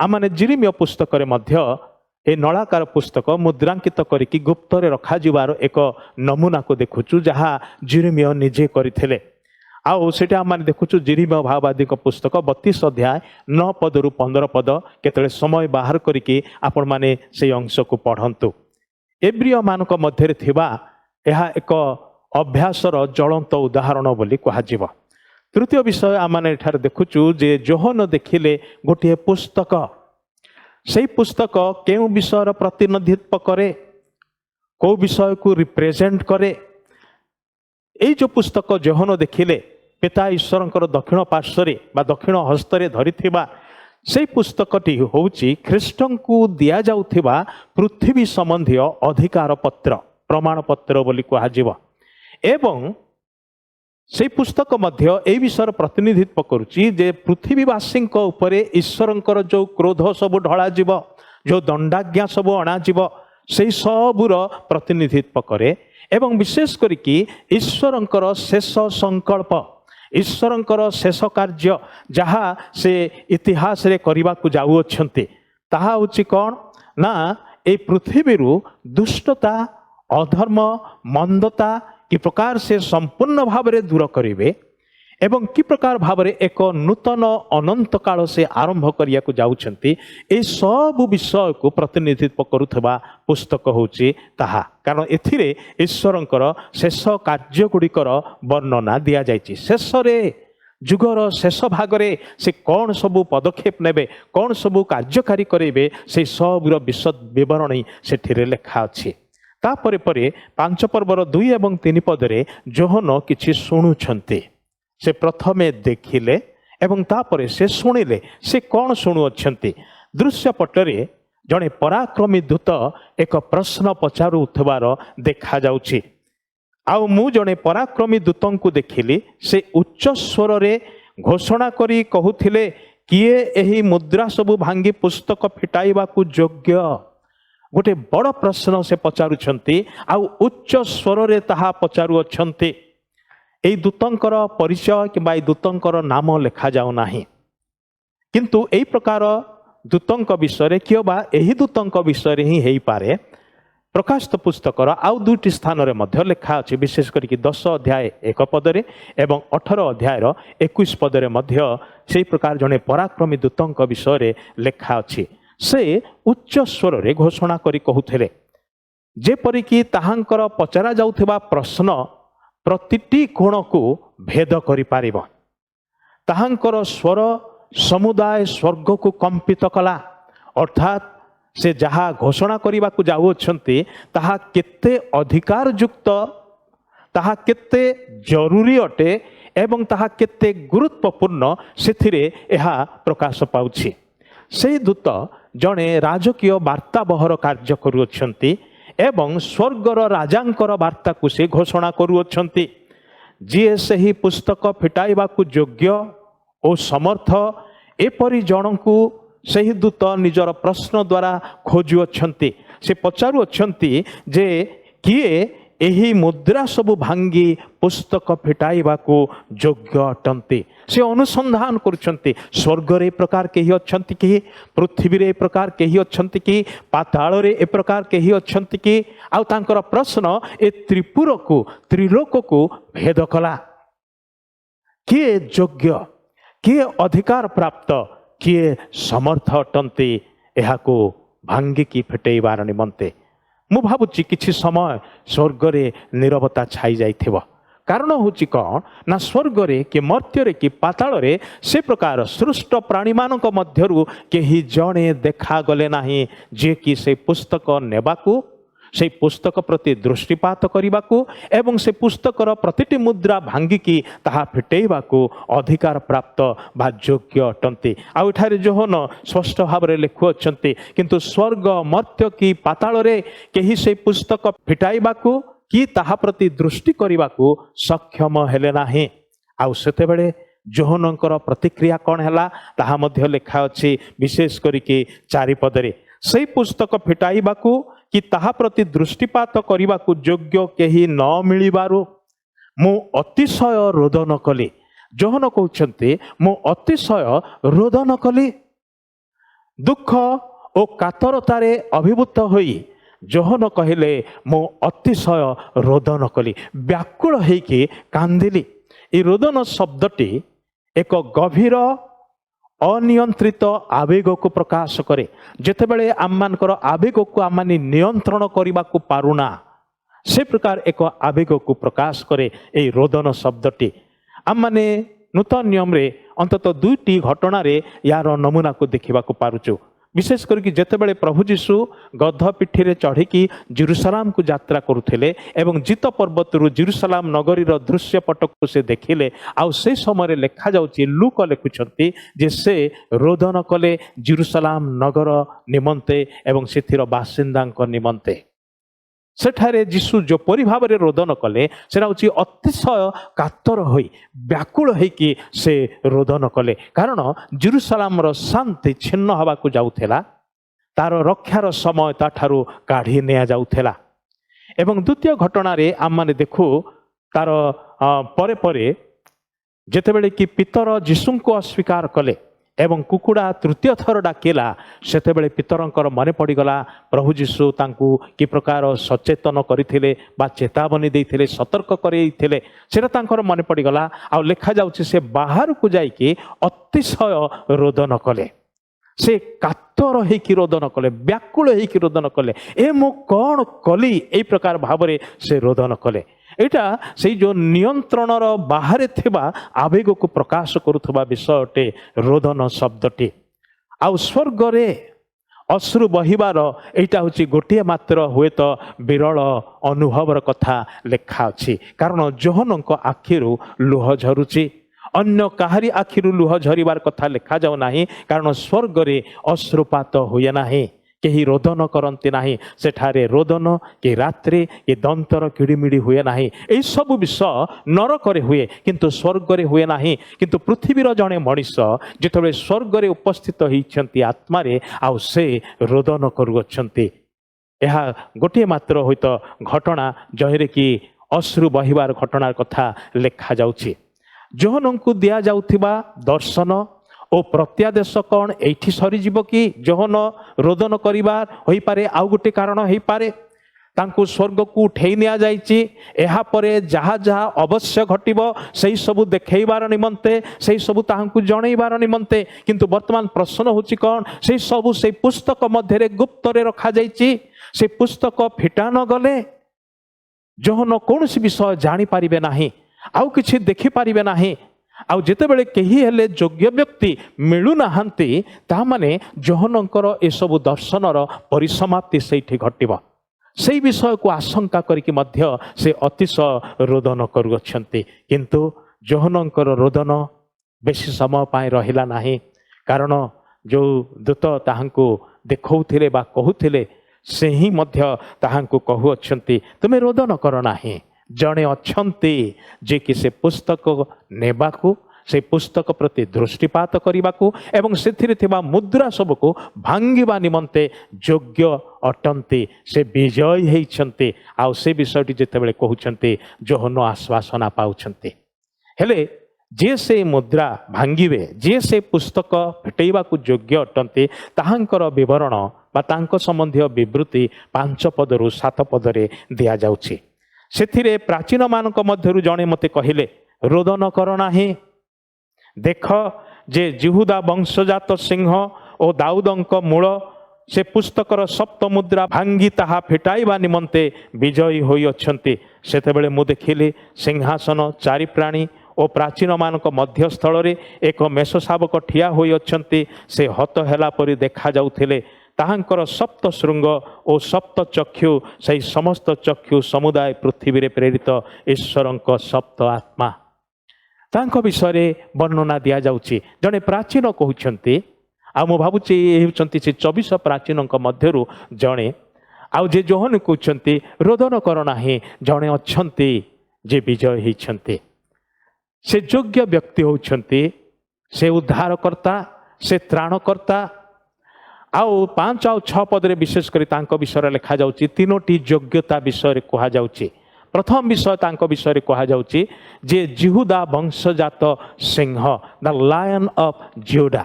ଆମମାନେ ଜିରିମିୟ ପୁସ୍ତକରେ ମଧ୍ୟ ଏ ନଳାକାର ପୁସ୍ତକ ମୁଦ୍ରାଙ୍କିତ କରିକି ଗୁପ୍ତରେ ରଖାଯିବାର ଏକ ନମୁନାକୁ ଦେଖୁଛୁ, ଯାହା ଜିରିମିୟ ନିଜେ କରିଥିଲେ। ଆଉ ସେଟା ଆମେ ଦେଖୁଛୁ ଜିରିମିୟ ଭାବବାଦୀଙ୍କ ପୁସ୍ତକ 32 ଅଧ୍ୟାୟ 9 ପଦରୁ 15 ପଦ। କେତେବେଳେ ସମୟ ବାହାର କରିକି ଆପଣମାନେ ସେଇ ଅଂଶକୁ ପଢ଼ନ୍ତୁ। ଏବ୍ରିୟ ମାନଙ୍କ ମଧ୍ୟରେ ଥିବା ଏହା ଏକ ଅଭ୍ୟାସର ଜ୍ୱଳନ୍ତ ଉଦାହରଣ ବୋଲି କୁହାଯିବ। ତୃତୀୟ ବିଷୟ ଆମେ ଏଠାରେ ଦେଖୁଛୁ ଯେ ଯୋହନ ଦେଖିଲେ ଗୋଟିଏ ପୁସ୍ତକ। ସେଇ ପୁସ୍ତକ କେଉଁ ବିଷୟର ପ୍ରତିନିଧିତ୍ୱ କରେ, କେଉଁ ବିଷୟକୁ ରିପ୍ରେଜେଣ୍ଟ କରେ? ଏଇ ଯେଉଁ ପୁସ୍ତକ ଯୋହନ ଦେଖିଲେ ପିତା ଈଶ୍ୱରଙ୍କର ଦକ୍ଷିଣ ପାର୍ଶ୍ୱରେ ବା ଦକ୍ଷିଣ ହସ୍ତରେ ଧରିଥିବା ସେଇ ପୁସ୍ତକଟି ହେଉଛି ଖ୍ରୀଷ୍ଟଙ୍କୁ ଦିଆଯାଉଥିବା ପୃଥିବୀ ସମ୍ବନ୍ଧୀୟ ଅଧିକାର ପତ୍ର, ପ୍ରମାଣପତ୍ର ବୋଲି କୁହାଯିବ। ଏବଂ ସେଇ ପୁସ୍ତକ ମଧ୍ୟ এই ବିଷୟର ପ୍ରତିନିଧିତ୍ୱ କରୁଛି ଯେ ପୃଥିବୀବାସୀଙ୍କ ଉପରେ ଈଶ୍ୱରଙ୍କର ଯେଉଁ କ୍ରୋଧ ସବୁ ଢଳାଯିବ, ଯେଉଁ ଦଣ୍ଡାଜ୍ଞା ସବୁ ଅଣାଯିବ, ସେଇ ସବୁର ପ୍ରତିନିଧିତ୍ୱ କରେ। ଏବଂ ବିଶେଷ କରିକି ଈଶ୍ୱରଙ୍କର ଶେଷ ସଂକଳ୍ପ, ଈଶ୍ୱରଙ୍କର ଶେଷ କାର୍ଯ୍ୟ ଯାହା ସେ ଇତିହାସରେ କରିବାକୁ ଯାଉଅଛନ୍ତି ତାହା ହେଉଛି କ'ଣ ନା এই ପୃଥିବୀରୁ ଦୁଷ୍ଟତା, ଅଧର୍ମ, ମନ୍ଦତା କି ପ୍ରକାର ସେ ସମ୍ପୂର୍ଣ୍ଣ ଭାବରେ ଦୂର କରିବେ ଏବଂ କି ପ୍ରକାର ଭାବରେ ଏକ ନୂତନ ଅନନ୍ତ କାଳ ସେ ଆରମ୍ଭ କରିବାକୁ ଯାଉଛନ୍ତି। এই ସବୁ ବିଷୟକୁ ପ୍ରତିନିଧିତ୍ୱ କରୁଥିବା ପୁସ୍ତକ ହେଉଛି ତାହା। କାରଣ ଏଥିରେ ଈଶ୍ୱରଙ୍କର ଶେଷ କାର୍ଯ୍ୟ ଗୁଡ଼ିକର ବର୍ଣ୍ଣନା ଦିଆଯାଇଛି। ଶେଷରେ ଯୁଗର ଶେଷ ଭାଗରେ ସେ କ'ଣ ସବୁ ପଦକ୍ଷେପ ନେବେ, କ'ଣ ସବୁ କାର୍ଯ୍ୟକାରୀ କରିବେ, ସେଇ ସବୁର ବିଶଦ ବିବରଣୀ ସେଠିରେ ଲେଖା ଅଛି। ତାପରେ ପରେ 5 ପର୍ବର 2 ଏବଂ 3 ପଦରେ ଯୋହନ କିଛି ଶୁଣୁଛନ୍ତି। ସେ ପ୍ରଥମେ ଦେଖିଲେ ଏବଂ ତାପରେ ସେ ଶୁଣିଲେ। ସେ କ'ଣ ଶୁଣୁଅଛନ୍ତି? ଦୃଶ୍ୟପଟରେ ଜଣେ ପରାକ୍ରମୀ ଦୂତ ଏକ ପ୍ରଶ୍ନ ପଚାରୁଥିବାର ଦେଖାଯାଉଛି। ଆଉ ମୁଁ ଜଣେ ପରାକ୍ରମୀ ଦୂତଙ୍କୁ ଦେଖିଲି। ସେ ଉଚ୍ଚ ସ୍ୱରରେ ଘୋଷଣା କରି କହୁଥିଲେ, କିଏ ଏହି ମୁଦ୍ରା ସବୁ ଭାଙ୍ଗି ପୁସ୍ତକ ଫିଟାଇବାକୁ ଯୋଗ୍ୟ? ଗୋଟେ ବଡ଼ ପ୍ରଶ୍ନ ସେ ପଚାରୁଛନ୍ତି ଆଉ ଉଚ୍ଚ ସ୍ୱରରେ ତାହା ପଚାରୁଅଛନ୍ତି। এই ଦୂତଙ୍କର ପରିଚୟ କିମ୍ବା এই ଦୂତଙ୍କର ନାମ ଲେଖାଯାଉ ନାହିଁ, କିନ୍ତୁ এই ପ୍ରକାର ଦୂତଙ୍କ ବିଷୟରେ କିମ୍ବା ଏହି ଦୂତଙ୍କ ବିଷୟରେ ହିଁ ହେଇପାରେ ପ୍ରକାଶିତ ପୁସ୍ତକର ଆଉ 2ଟି ସ୍ଥାନରେ ମଧ୍ୟ ଲେଖା ଅଛି। ବିଶେଷ କରିକି 10 ଅଧ୍ୟାୟ 1 ପଦରେ ଏବଂ 18 ଅଧ୍ୟାୟର 21 ପଦରେ ମଧ୍ୟ ସେହି ପ୍ରକାର ଜଣେ ପରାକ୍ରମୀ ଦୂତଙ୍କ ବିଷୟରେ ଲେଖା ଅଛି। ସେ ଉଚ୍ଚ ସ୍ୱରରେ ଘୋଷଣା କରି କହୁଥିଲେ, ଯେପରିକି ତାହାଙ୍କର ପଚରା ଯାଉଥିବା ପ୍ରଶ୍ନ ପ୍ରତିଟି କୋଣକୁ ଭେଦ କରିପାରିବ। ତାହାଙ୍କର ସ୍ୱର ସମୁଦାୟ ସ୍ୱର୍ଗକୁ କମ୍ପିତ କଲା। ଅର୍ଥାତ୍ ସେ ଯାହା ଘୋଷଣା କରିବାକୁ ଯାଉଅଛନ୍ତି ତାହା କେତେ ଅଧିକାର ଯୁକ୍ତ, ତାହା କେତେ ଜରୁରୀ ଅଟେ ଏବଂ ତାହା କେତେ ଗୁରୁତ୍ୱପୂର୍ଣ୍ଣ ସେଥିରେ ଏହା ପ୍ରକାଶ ପାଉଛି। ସେହି ଦୂତ ଜଣେ ରାଜକୀୟ ବାର୍ତ୍ତାବହର କାର୍ଯ୍ୟ କରୁଅଛନ୍ତି ଏବଂ ସ୍ୱର୍ଗର ରାଜାଙ୍କର ବାର୍ତ୍ତାକୁ ସେ ଘୋଷଣା କରୁଅଛନ୍ତି। ଯିଏ ସେହି ପୁସ୍ତକ ଫିଟାଇବାକୁ ଯୋଗ୍ୟ ଓ ସମର୍ଥ, ଏପରି ଜଣଙ୍କୁ ସେହି ଦୂତ ନିଜର ପ୍ରଶ୍ନ ଦ୍ୱାରା ଖୋଜୁଅଛନ୍ତି। ସେ ପଚାରୁଅଛନ୍ତି ଯେ କିଏ ଏହି ମୁଦ୍ରା ସବୁ ଭାଙ୍ଗି ପୁସ୍ତକ ଫିଟାଇବାକୁ ଯୋଗ୍ୟ ଅଟନ୍ତି। ସେ ଅନୁସନ୍ଧାନ କରୁଛନ୍ତି, ସ୍ୱର୍ଗରେ ଏ ପ୍ରକାର କେହି ଅଛନ୍ତି କି, ପୃଥିବୀରେ ଏ ପ୍ରକାର କେହି ଅଛନ୍ତି କି, ପାତାଳରେ ଏ ପ୍ରକାର କେହି ଅଛନ୍ତି କି? ଆଉ ତାଙ୍କର ପ୍ରଶ୍ନ ଏ ତ୍ରିପୁରକୁ, ତ୍ରିଲୋକକୁ ଭେଦ କଲା। କିଏ ଯୋଗ୍ୟ, କିଏ ଅଧିକାର ପ୍ରାପ୍ତ, କିଏ ସମର୍ଥ ଅଟନ୍ତି ଏହାକୁ ଭାଙ୍ଗିକି ଫିଟେଇବାର ନିମନ୍ତେ? ମୁଁ ଭାବୁଛି କିଛି ସମୟ ସ୍ୱର୍ଗରେ ନୀରବତା ଛାଇ ଯାଇଥିବ। କାରଣ ହେଉଛି କ'ଣ ନା ସ୍ୱର୍ଗରେ କି ମର୍ତ୍ତ୍ୟରେ କି ପାତାଳରେ ସେ ପ୍ରକାର ସୃଷ୍ଟ ପ୍ରାଣୀମାନଙ୍କ ମଧ୍ୟରୁ କେହି ଜଣେ ଦେଖାଗଲେ ନାହିଁ ଯିଏକି ସେ ପୁସ୍ତକ ନେବାକୁ, से पुस्तक प्रति दृष्टिपात करने एवं से पुस्तकर प्रतिटी मुद्रा भांगिकी ताहा फिटेइबाकू अधिकार प्राप्त बा योग्य अटंती। आउ एठारे जोहन स्पष्ट भाव में लिखुअछंती किंतु स्वर्ग मर्त्य कि पाताल रे केही से पुस्तक फिटाइबाकू कि ताहा प्रति दृष्टि करने सक्षम हेले नाही। आउ सेतेबेले जोहनंकर प्रतिक्रिया कौन है ताहा मध्य लिखा अच्छी विशेष करिके 4 पदरे से पुस्तक फिटाइबाकू कि ताहा प्रति दृष्टिपात करने योग्य केही न मिलिबारु मु अतिशय रोदन कली। जोहन कहते मु अतिशय रोदन कली। दुख और कातरतारे अभिभूत होई जोहन कहले मु अतिशय रोदन कली, व्याकुल होइके कांदिली। ये रोदन शब्दटी एक गभीर अनियंत्रित आवेग को प्रकाश करे। जेतेबेले आममानकर आवेग को आमानी नियंत्रण करने को पारुना से प्रकार एक आवेग को प्रकाश करे ए रोदन शब्दटी। आममाने नूतन नियम रे अंतत 2टी घटना रे यार नमूना को देखा पारुचु। विशेष करके जेतेबेले प्रभु जीशु गध पिठी रे चढ़ी जेरुसलाम को यात्रा करुथिले एवं जीत पर्वतरु जेरुसलाम नगरीर दृश्य पटक को से देखिले। आउ से समय लेखा जाउची लूक लिखुछंती जे से रोदन कले जेरुसलाम नगर निमंते एवं सेथिर बासिंदांक निमंते। सेठारे जीशु जो परि भाव रे रोदन कले सेटा होची अतिशय कातर होई व्याकुल होइकी से रोदन कले। कारण जेरुसलाम शांति छिन्न हवा को जाउथेला, तार रक्षार समय ताठारु काढ़ी निया जाउथेला। एवं द्वितीय घटना रे आम माने देखु तार परे परे जेतेबेले कि पितर जीशु को अस्वीकार कले एवं कुकुड़ा तृतीय थर डाकिला सेतेबेले पितरंकर मने पड़गला प्रभु जीशु तांकू कि प्रकार सचेतन करथिले बा चेतावनी देइथिले, सतर्क करैथिले, सेटा तांकर मने पड़गला। आ लेखा जाउछि से बाहर को जाइके अतिशय रोदन कले, से कातर होइकी रोदन कले, व्याकुल होइकी रोदन कले, ए मो कौन कली ए प्रकार भावरे से रोदन कले। एटा से जो नियंत्रणर बाहर थिबा आवेग को प्रकाश करुथबा विषयटे रोदन शब्दटी। आउ स्वर्ग रे अश्रु बहिबार एटा होची गोटे मात्र हुए तो विरल अनुभवर कथा लेखा अछि। कारण जोहनक आखिरु लुह झरुची, अन्य काहारी आखिरु लुह झरिबार कथा लेखा जाऊ नाही। कारण स्वर्ग रे अश्रुपात हुए नाही, केही रोदन करती नाही। सेठारे रोदन कि रात्रि कि दंतर किड़िमिड़ी हुए नाही। एई सब विषय नरकरे हुए किंतु स्वर्गरे हुए नाही। किंतु पृथ्वीर जड़े मनीष जितेबाला स्वर्गरे उपस्थित होइछंती आत्मारे आउ से रोदन करुअछंती। यह गोटे मात्र होइत घटना जहिरे कि अश्रु बहिबार घटनार कथा लेखा जाउछि। जोहनंकु दिया जाउथिबा दर्शन ओ प्रत्यादेश कौन एठी सरीजीव कि जोहन रोदन करिबार होई पारे आउ गोटे कारण होई पारे तांकु स्वर्ग को उठेई निया जाइछि। एहा परे जहा जहा अवश्य घटिबो सेही सबु देखैबार निमंते, सेही सबु तांकु जणैबार निमंते। किंतु वर्तमान प्रश्न होछि कौन सेही सबु सेही पुस्तक मध्य रे गुप्त रे रखा जाइछि। से पुस्तक फिटा न गले जोहन कोनोसी विषय जानि पारिबे नाही, आउ किछि देखि पारिबे नाही। आउ जेतेबेले केही हेले योग्य व्यक्ति मिलु नाहांती ता माने जोहनंकर ए सब दर्शनर परिसमाप्ति सेठी घटिबो। सेही विषय को आशंका करिकि मध्य से अतिशय रोदन करुअछंती। किंतु जोहनंकर रोदन बेसी समय पाए रहिला नाही। कारण जो दूत ताहांकु देखौथिले बा कहुथिले से ही मध्य ताहांकु कहुअछंती तुमे रोदन कर नाही। जड़े अच्छंती जे कि से पुस्तक नेबाकू, से पुस्तक प्रति दृष्टिपात करने एवं से मुद्रा सबको भांगिबा निमंते योग्य अटंती। से विजयी होइछंती। आउ से विषयटी जेतेबेले कहउछंती जोहन आश्वासना पाउछंती। हेले जे से मुद्रा भांगिबे, जे से पुस्तक फिटेइबाकू योग्य अटंती ताहांकर विवरण बा तांको संबंधी विवृत्ति 5 पदरु 7 पदरे दिया जाउछि। सेथिरे प्राचीन मानक मध्यरु जणे मते कहिले रोदन कर नाही। देख जे जिहुदा वंशजात सिंह ओ दाऊदंक मूल से पुस्तकर सप्त मुद्रा भांगी ताहा फिटाइबा निमंते विजयी होई अछंती। सेतेबेले मु देखिली सिंहासन, 4 प्राणी ओ प्राचीन मानक मध्यस्थल रे एक मेष शावक ठिया होई अछंती। से हत हेला परि देखा जाउथिले। ତାହାଙ୍କର ସପ୍ତ ଶୃଙ୍ଗ ଓ ସପ୍ତ ଚକ୍ଷୁ ସେହି ସମସ୍ତ ଚକ୍ଷୁ ସମୁଦାୟ ପୃଥିବୀରେ ପ୍ରେରିତ ଈଶ୍ୱରଙ୍କ ସପ୍ତ ଆତ୍ମା। ତାଙ୍କ ବିଷୟରେ ବର୍ଣ୍ଣନା ଦିଆଯାଉଛି। ଜଣେ ପ୍ରାଚୀନ କହୁଛନ୍ତି, ଆଉ ମୁଁ ଭାବୁଛି ଏ ହେଉଛନ୍ତି ସେ 24 ପ୍ରାଚୀନଙ୍କ ମଧ୍ୟରୁ ଜଣେ। ଆଉ ଯେ ଯୋହନ କହୁଛନ୍ତି ରୋଦନ କର ନାହିଁ, ଜଣେ ଅଛନ୍ତି ଯେ ବିଜୟ ହେଇଛନ୍ତି। ସେ ଯୋଗ୍ୟ ବ୍ୟକ୍ତି ହେଉଛନ୍ତି ସେ ଉଦ୍ଧାରକର୍ତ୍ତା, ସେ ତ୍ରାଣକର୍ତ୍ତା। ଆଉ 5 ଆଉ 6 ପଦରେ ବିଶେଷ କରି ତାଙ୍କ ବିଷୟରେ ଲେଖାଯାଉଛି 3ଟି ଯୋଗ୍ୟତା ବିଷୟରେ କୁହାଯାଉଛି। ପ୍ରଥମ ବିଷୟ ତାଙ୍କ ବିଷୟରେ କୁହାଯାଉଛି ଯେ ଜିହୁଦା ବଂଶଜାତ ସିଂହ, ଦ ଲାୟନ ଅଫ୍ ଜିହୁଦା।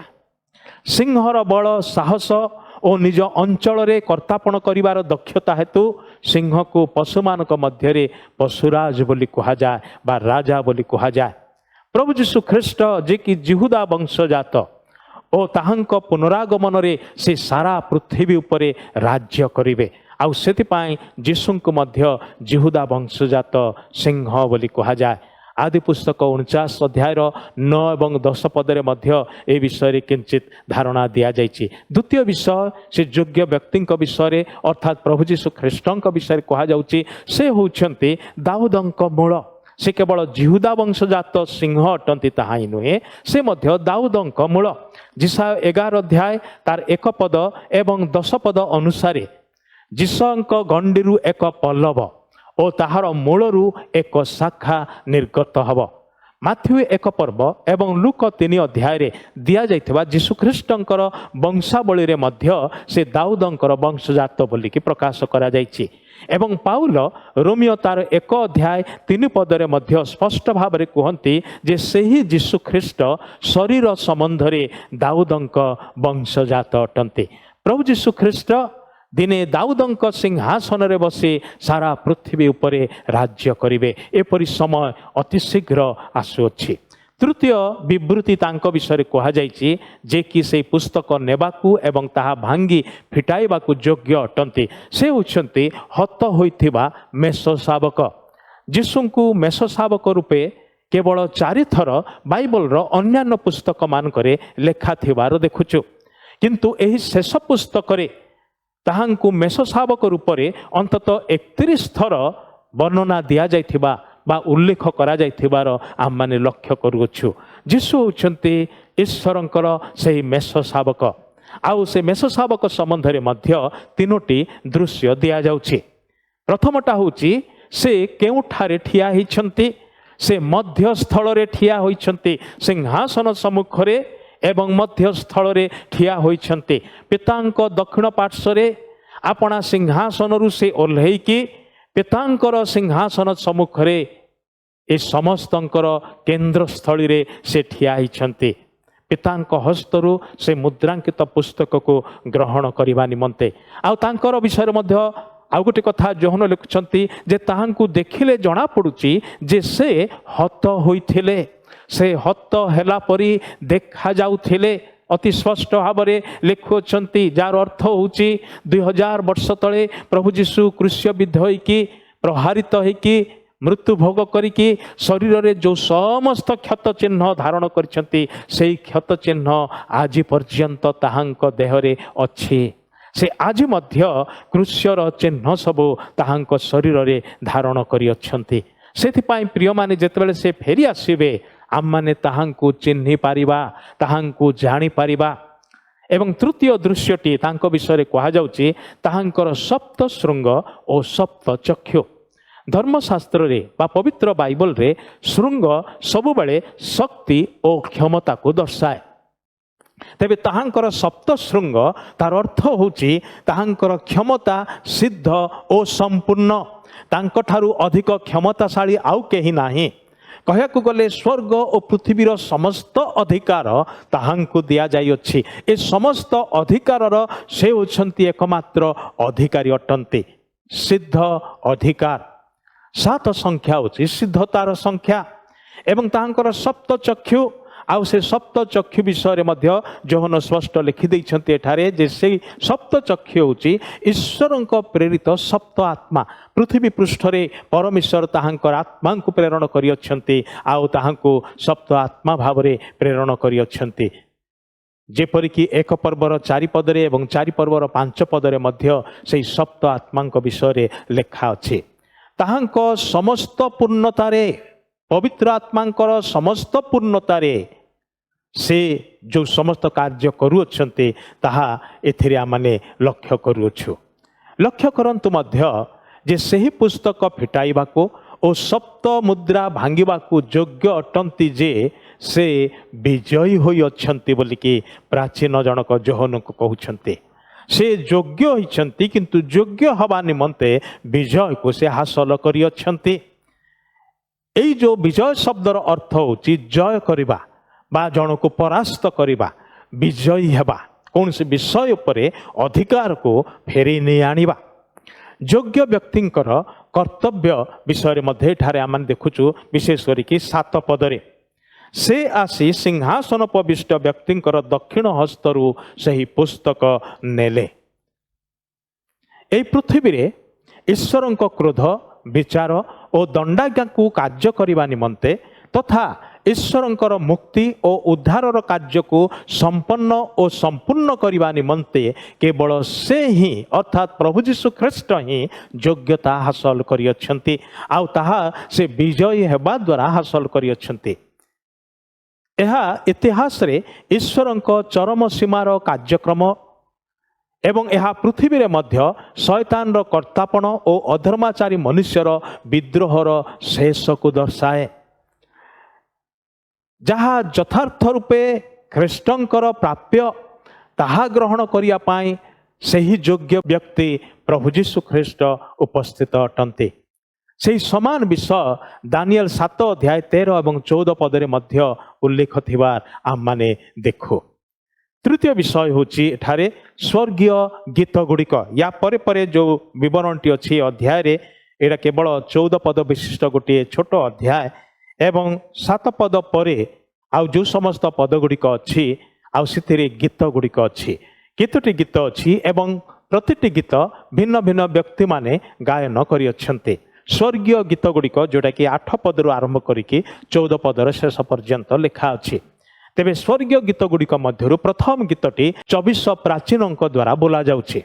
ସିଂହର ବଳ, ସାହସ ଓ ନିଜ ଅଞ୍ଚଳରେ କର୍ତ୍ତାପଣ କରିବାର ଦକ୍ଷତା ହେତୁ ସିଂହକୁ ପଶୁମାନଙ୍କ ମଧ୍ୟରେ ପଶୁରାଜ ବୋଲି କୁହାଯାଏ ବା ରାଜା ବୋଲି କୁହାଯାଏ। ପ୍ରଭୁ ଯୀଶୁ ଖ୍ରୀଷ୍ଟ ଯେ କି ଜିହୁଦା ବଂଶଜାତ ଓ ତାହାଙ୍କ ପୁନରାଗମନରେ ସେ ସାରା ପୃଥିବୀ ଉପରେ ରାଜ୍ୟ କରିବେ। ଆଉ ସେଥିପାଇଁ ଯୀଶୁଙ୍କୁ ମଧ୍ୟ ଜିହୁଦା ବଂଶଜାତ ସିଂହ ବୋଲି କୁହାଯାଏ। ଆଦି ପୁସ୍ତକ 49 ଅଧ୍ୟାୟର 9 ଏବଂ 10 ପଦରେ ମଧ୍ୟ ଏ ବିଷୟରେ କିଞ୍ଚିତ ଧାରଣା ଦିଆଯାଇଛି। ଦ୍ୱିତୀୟ ବିଷୟ ସେ ଯୋଗ୍ୟ ବ୍ୟକ୍ତିଙ୍କ ବିଷୟରେ ଅର୍ଥାତ୍ ପ୍ରଭୁ ଯୀଶୁ ଖ୍ରୀଷ୍ଟଙ୍କ ବିଷୟରେ କୁହାଯାଉଛି ସେ ହେଉଛନ୍ତି ଦାଉଦଙ୍କ ମୂଳ। ସେ କେବଳ ଜିହୁଦା ବଂଶଜାତ ସିଂହ ଅଟନ୍ତି ତାହା ହିଁ ନୁହେଁ, ସେ ମଧ୍ୟ ଦାଉଦଙ୍କ ମୂଳ। ଯିଶାୟ 11 ଅଧ୍ୟାୟ ତାର 1 ପଦ ଏବଂ 10 ପଦ ଅନୁସାରେ ଯିଶଙ୍କ ଗଣ୍ଡିରୁ ଏକ ପଲ୍ଲବ ଓ ତାହାର ମୂଳରୁ ଏକ ଶାଖା ନିର୍ଗତ ହେବ। ମାଥ୍ୟୁ 1 ପର୍ବ ଏବଂ ଲୁକ 3 ଅଧ୍ୟାୟରେ ଦିଆଯାଇଥିବା ଯୀଶୁଖ୍ରୀଷ୍ଟଙ୍କର ବଂଶାବଳୀରେ ମଧ୍ୟ ସେ ଦାଉଦଙ୍କର ବଂଶଜାତ ବୋଲିକି ପ୍ରକାଶ କରାଯାଇଛି। ଏବଂ ପାଉଲ ରୋମିଓ ତାର 1 ଅଧ୍ୟାୟ 3 ପଦରେ ମଧ୍ୟ ସ୍ପଷ୍ଟ ଭାବରେ କୁହନ୍ତି ଯେ ସେହି ଯୀଶୁଖ୍ରୀଷ୍ଟ ଶରୀର ସମ୍ବନ୍ଧରେ ଦାଉଦଙ୍କ ବଂଶଜାତ ଅଟନ୍ତି। ପ୍ରଭୁ ଯୀଶୁଖ୍ରୀଷ୍ଟ ଦିନେ ଦାଉଦଙ୍କ ସିଂହାସନରେ ବସି ସାରା ପୃଥିବୀ ଉପରେ ରାଜ୍ୟ କରିବେ। ଏପରି ସମୟ ଅତି ଶୀଘ୍ର ଆସୁଅଛି। ତୃତୀୟ ବିବୃତ୍ତି ତାଙ୍କ ବିଷୟରେ କୁହାଯାଇଛି ଯେ କି ସେହି ପୁସ୍ତକ ନେବାକୁ ଏବଂ ତାହା ଭାଙ୍ଗି ଫିଟାଇବାକୁ ଯୋଗ୍ୟ ଅଟନ୍ତି। ସେ ହେଉଛନ୍ତି ହତ ହୋଇଥିବା ମେଷ ଶାବକ। ଯୀଶୁଙ୍କୁ ମେଷ ଶାବକ ରୂପେ କେବଳ 4 ଥର ବାଇବଲର ଅନ୍ୟାନ୍ୟ ପୁସ୍ତକମାନଙ୍କରେ ଲେଖା ଥିବାର ଦେଖୁଛୁ, କିନ୍ତୁ ଏହି ଶେଷ ପୁସ୍ତକରେ ତାହାଙ୍କୁ ମେଷ ଶାବକ ରୂପରେ ଅନ୍ତତଃ 31 ଥର ବର୍ଣ୍ଣନା ଦିଆଯାଇଥିବା ବା ଉଲ୍ଲେଖ କରାଯାଇଥିବାର ଆମମାନେ ଲକ୍ଷ୍ୟ କରୁଅଛୁ। ଯୀଶୁ ହେଉଛନ୍ତି ଈଶ୍ୱରଙ୍କର ସେହି ମେଷ ଶାବକ। ଆଉ ସେ ମେଷ ଶାବକ ସମ୍ବନ୍ଧରେ ମଧ୍ୟ 3ଟି ଦୃଶ୍ୟ ଦିଆଯାଉଛି। ପ୍ରଥମଟା ହେଉଛି ସେ କେଉଁଠାରେ ଠିଆ ହେଇଛନ୍ତି? ସେ ମଧ୍ୟସ୍ଥଳରେ ଠିଆ ହୋଇଛନ୍ତି, ସିଂହାସନ ସମ୍ମୁଖରେ ଏବଂ ମଧ୍ୟସ୍ଥଳରେ ଠିଆ ହୋଇଛନ୍ତି। ପିତାଙ୍କ ଦକ୍ଷିଣ ପାର୍ଶ୍ୱରେ ଆପଣା ସିଂହାସନରୁ ସେ ଓହ୍ଲେଇକି ପିତାଙ୍କର ସିଂହାସନ ସମ୍ମୁଖରେ ଏ ସମସ୍ତଙ୍କର କେନ୍ଦ୍ରସ୍ଥଳୀରେ ସେ ଠିଆ ହେଇଛନ୍ତି। ପିତାଙ୍କ ହସ୍ତରୁ ସେ ମୁଦ୍ରାଙ୍କିତ ପୁସ୍ତକକୁ ଗ୍ରହଣ କରିବା ନିମନ୍ତେ। ଆଉ ତାଙ୍କର ବିଷୟରେ ମଧ୍ୟ ଆଉ ଗୋଟେ କଥା ଯୋହନ ଲେଖୁଛନ୍ତି ଯେ ତାହାଙ୍କୁ ଦେଖିଲେ ଜଣାପଡ଼ୁଛି ଯେ ସେ ହତ ହୋଇଥିଲେ, ସେ ହତ ହେଲା ପରି ଦେଖାଯାଉଥିଲେ। ଅତି ସ୍ପଷ୍ଟ ଭାବରେ ଲେଖୁଅଛନ୍ତି, ଯାହାର ଅର୍ଥ ହେଉଛି 2000 ବର୍ଷ ତଳେ ପ୍ରଭୁ ଯୀଶୁ କ୍ରୁଶବିଦ୍ଧ ହୋଇକି ପ୍ରହାରିତ ହୋଇକି ମୃତ୍ୟୁ ଭୋଗ କରିକି ଶରୀରରେ ଯେଉଁ ସମସ୍ତ କ୍ଷତ ଚିହ୍ନ ଧାରଣ କରିଛନ୍ତି ସେହି କ୍ଷତ ଚିହ୍ନ ଆଜି ପର୍ଯ୍ୟନ୍ତ ତାହାଙ୍କ ଦେହରେ ଅଛି। ସେ ଆଜି ମଧ୍ୟ କ୍ରୁଶର ଚିହ୍ନ ସବୁ ତାହାଙ୍କ ଶରୀରରେ ଧାରଣ କରିଅଛନ୍ତି। ସେଥିପାଇଁ ପ୍ରିୟମାନେ ଯେତେବେଳେ ସେ ଫେରି ଆସିବେ ଆମମାନେ ତାହାଙ୍କୁ ଚିହ୍ନି ପାରିବା, ତାହାଙ୍କୁ ଜାଣିପାରିବା। ଏବଂ ତୃତୀୟ ଦୃଶ୍ୟଟି ତାଙ୍କ ବିଷୟରେ କୁହାଯାଉଛି ତାହାଙ୍କର ସପ୍ତ ଶୃଙ୍ଗ ଓ ସପ୍ତ ଚକ୍ଷୁ। ଧର୍ମଶାସ୍ତ୍ରରେ ବା ପବିତ୍ର ବାଇବଲରେ ଶୃଙ୍ଗ ସବୁବେଳେ ଶକ୍ତି ଓ କ୍ଷମତାକୁ ଦର୍ଶାଏ। ତେବେ ତାହାଙ୍କର ସପ୍ତ ଶୃଙ୍ଗ ତାର ଅର୍ଥ ହେଉଛି ତାହାଙ୍କର କ୍ଷମତା ସିଦ୍ଧ ଓ ସମ୍ପୂର୍ଣ୍ଣ। ତାଙ୍କଠାରୁ ଅଧିକ କ୍ଷମତାଶାଳୀ ଆଉ କେହି ନାହିଁ। କହିବାକୁ ଗଲେ ସ୍ୱର୍ଗ ଓ ପୃଥିବୀର ସମସ୍ତ ଅଧିକାର ତାହାଙ୍କୁ ଦିଆଯାଇଅଛି। ଏ ସମସ୍ତ ଅଧିକାରର ସେ ହେଉଛନ୍ତି ଏକମାତ୍ର ଅଧିକାରୀ ଅଟନ୍ତି। ସିଦ୍ଧ ଅଧିକାର 7 ସଂଖ୍ୟା ହେଉଛି ସିଦ୍ଧତାର ସଂଖ୍ୟା। ଏବଂ ତାହାଙ୍କର ସପ୍ତ ଚକ୍ଷୁ, ଆଉ ସେ ସପ୍ତ ଚକ୍ଷୁ ବିଷୟରେ ମଧ୍ୟ ଯୋହନ ସ୍ପଷ୍ଟ ଲେଖିଦେଇଛନ୍ତି ଏଠାରେ ଯେ ସେଇ ସପ୍ତ ଚକ୍ଷୁ ହେଉଛି ଈଶ୍ୱରଙ୍କ ପ୍ରେରିତ ସପ୍ତ ଆତ୍ମା। ପୃଥିବୀ ପୃଷ୍ଠରେ ପରମେଶ୍ୱର ତାହାଙ୍କର ଆତ୍ମାଙ୍କୁ ପ୍ରେରଣ କରିଅଛନ୍ତି ଆଉ ତାହାଙ୍କୁ ସପ୍ତ ଆତ୍ମା ଭାବରେ ପ୍ରେରଣ କରିଅଛନ୍ତି। जेपरिक एक पर्वर 4 पदरे एवं 4 पर्वर 5 पदरे मध्य से सप्त आत्मा विषय लेखा अच्छे ताहांको समस्त पूर्णतारे पवित्र आत्मांकर समस्त पूर्णतारे से जो समस्त कार्य करुअछन्ते ताहा एथिरे आमाने लक्ष्य करुअछु। लक्ष्य करन्तु मध्य जे सही पुस्तक फिटाइबाको ओ सप्त मुद्रा भांगिबाको योग्य अटंती जे से विजयी होई अछन्ति बोलिकी प्राचीन जनक जोहन को कहउछन्ते। से योग्य होइछन्ति किंतु योग्य हवा निमंते विजय को से हासिल करि अछन्ति। एई जो विजय शब्दर अर्थ होची जय करिबा बा जन को परास्त करिबा विजयी हेबा कौन से विषय उपरे अधिकार को फेरी नहीं आनिबा। योग्य व्यक्तिंकर कर्तव्य विषय मध्य ठारे आम देखुचु विशेष करिकी 7 पदरे से आसी सिंहासन उपविष्ट व्यक्तिंकर दक्षिण हस्तरु सही पुस्तक नेले। एई पृथ्वी रे ईश्वरंक क्रोध विचार और दंडाज्ञा को कार्य करिबा निमंते तथा ईश्वरंकर मुक्ति और उद्धारर कार्य को संपन्न और संपूर्ण करने निमंते केवल से ही अर्थात प्रभु जीशु ख्रीष्ट ही योग्यता हासिल करियछन्ति आउ ताहा से विजयी हेबा द्वारा हासिल करियछन्ति। एहा इतिहास रे ईश्वरंक चरम सीमार कार्यक्रम एवं यह पृथ्वी रे मध्य शैतान रो कर्तापण और अधर्माचारी मनुष्यर विद्रोहर शेष को दर्शाए जहाँ यथार्थ रूपे ख्रीष्टंकर प्राप्य ताहा ग्रहण करिया पाई सही योग्य व्यक्ति प्रभु जीशु ख्रीष्ट उपस्थित अटंते। सही समान विषय दानियल 7 अध्याय 13 और 14 पदरे मध्य उल्लेख थिबार आम माने देखो। तृतीय विषय होची ठारे स्वर्गीय गीत गुड़िक या परे परे जो विवरणटी अच्छी अध्याय रे एटा केवल 14 पद विशिष्ट गोटे छोट अध्याय एवं 7 पद परे आउ जो समस्त पद गुड़िक अच्छी आउ सिथिरे गीत गुड़िक अच्छी केतोटी गीत अच्छी एवं प्रतिटी गीत भिन्न भिन्न व्यक्ति माने गायन करियछन्ते। स्वर्गीय गीत गुड़िक जोटा कि 8 पदरु आरंभ करिकी 14 पदर शेष पर्यंत लेखा अच्छी। तेबे स्वर्गीय गीत गुड़िक मध्यरु प्रथम गीतटी 24 प्राचीन द्वारा बोला जाउछि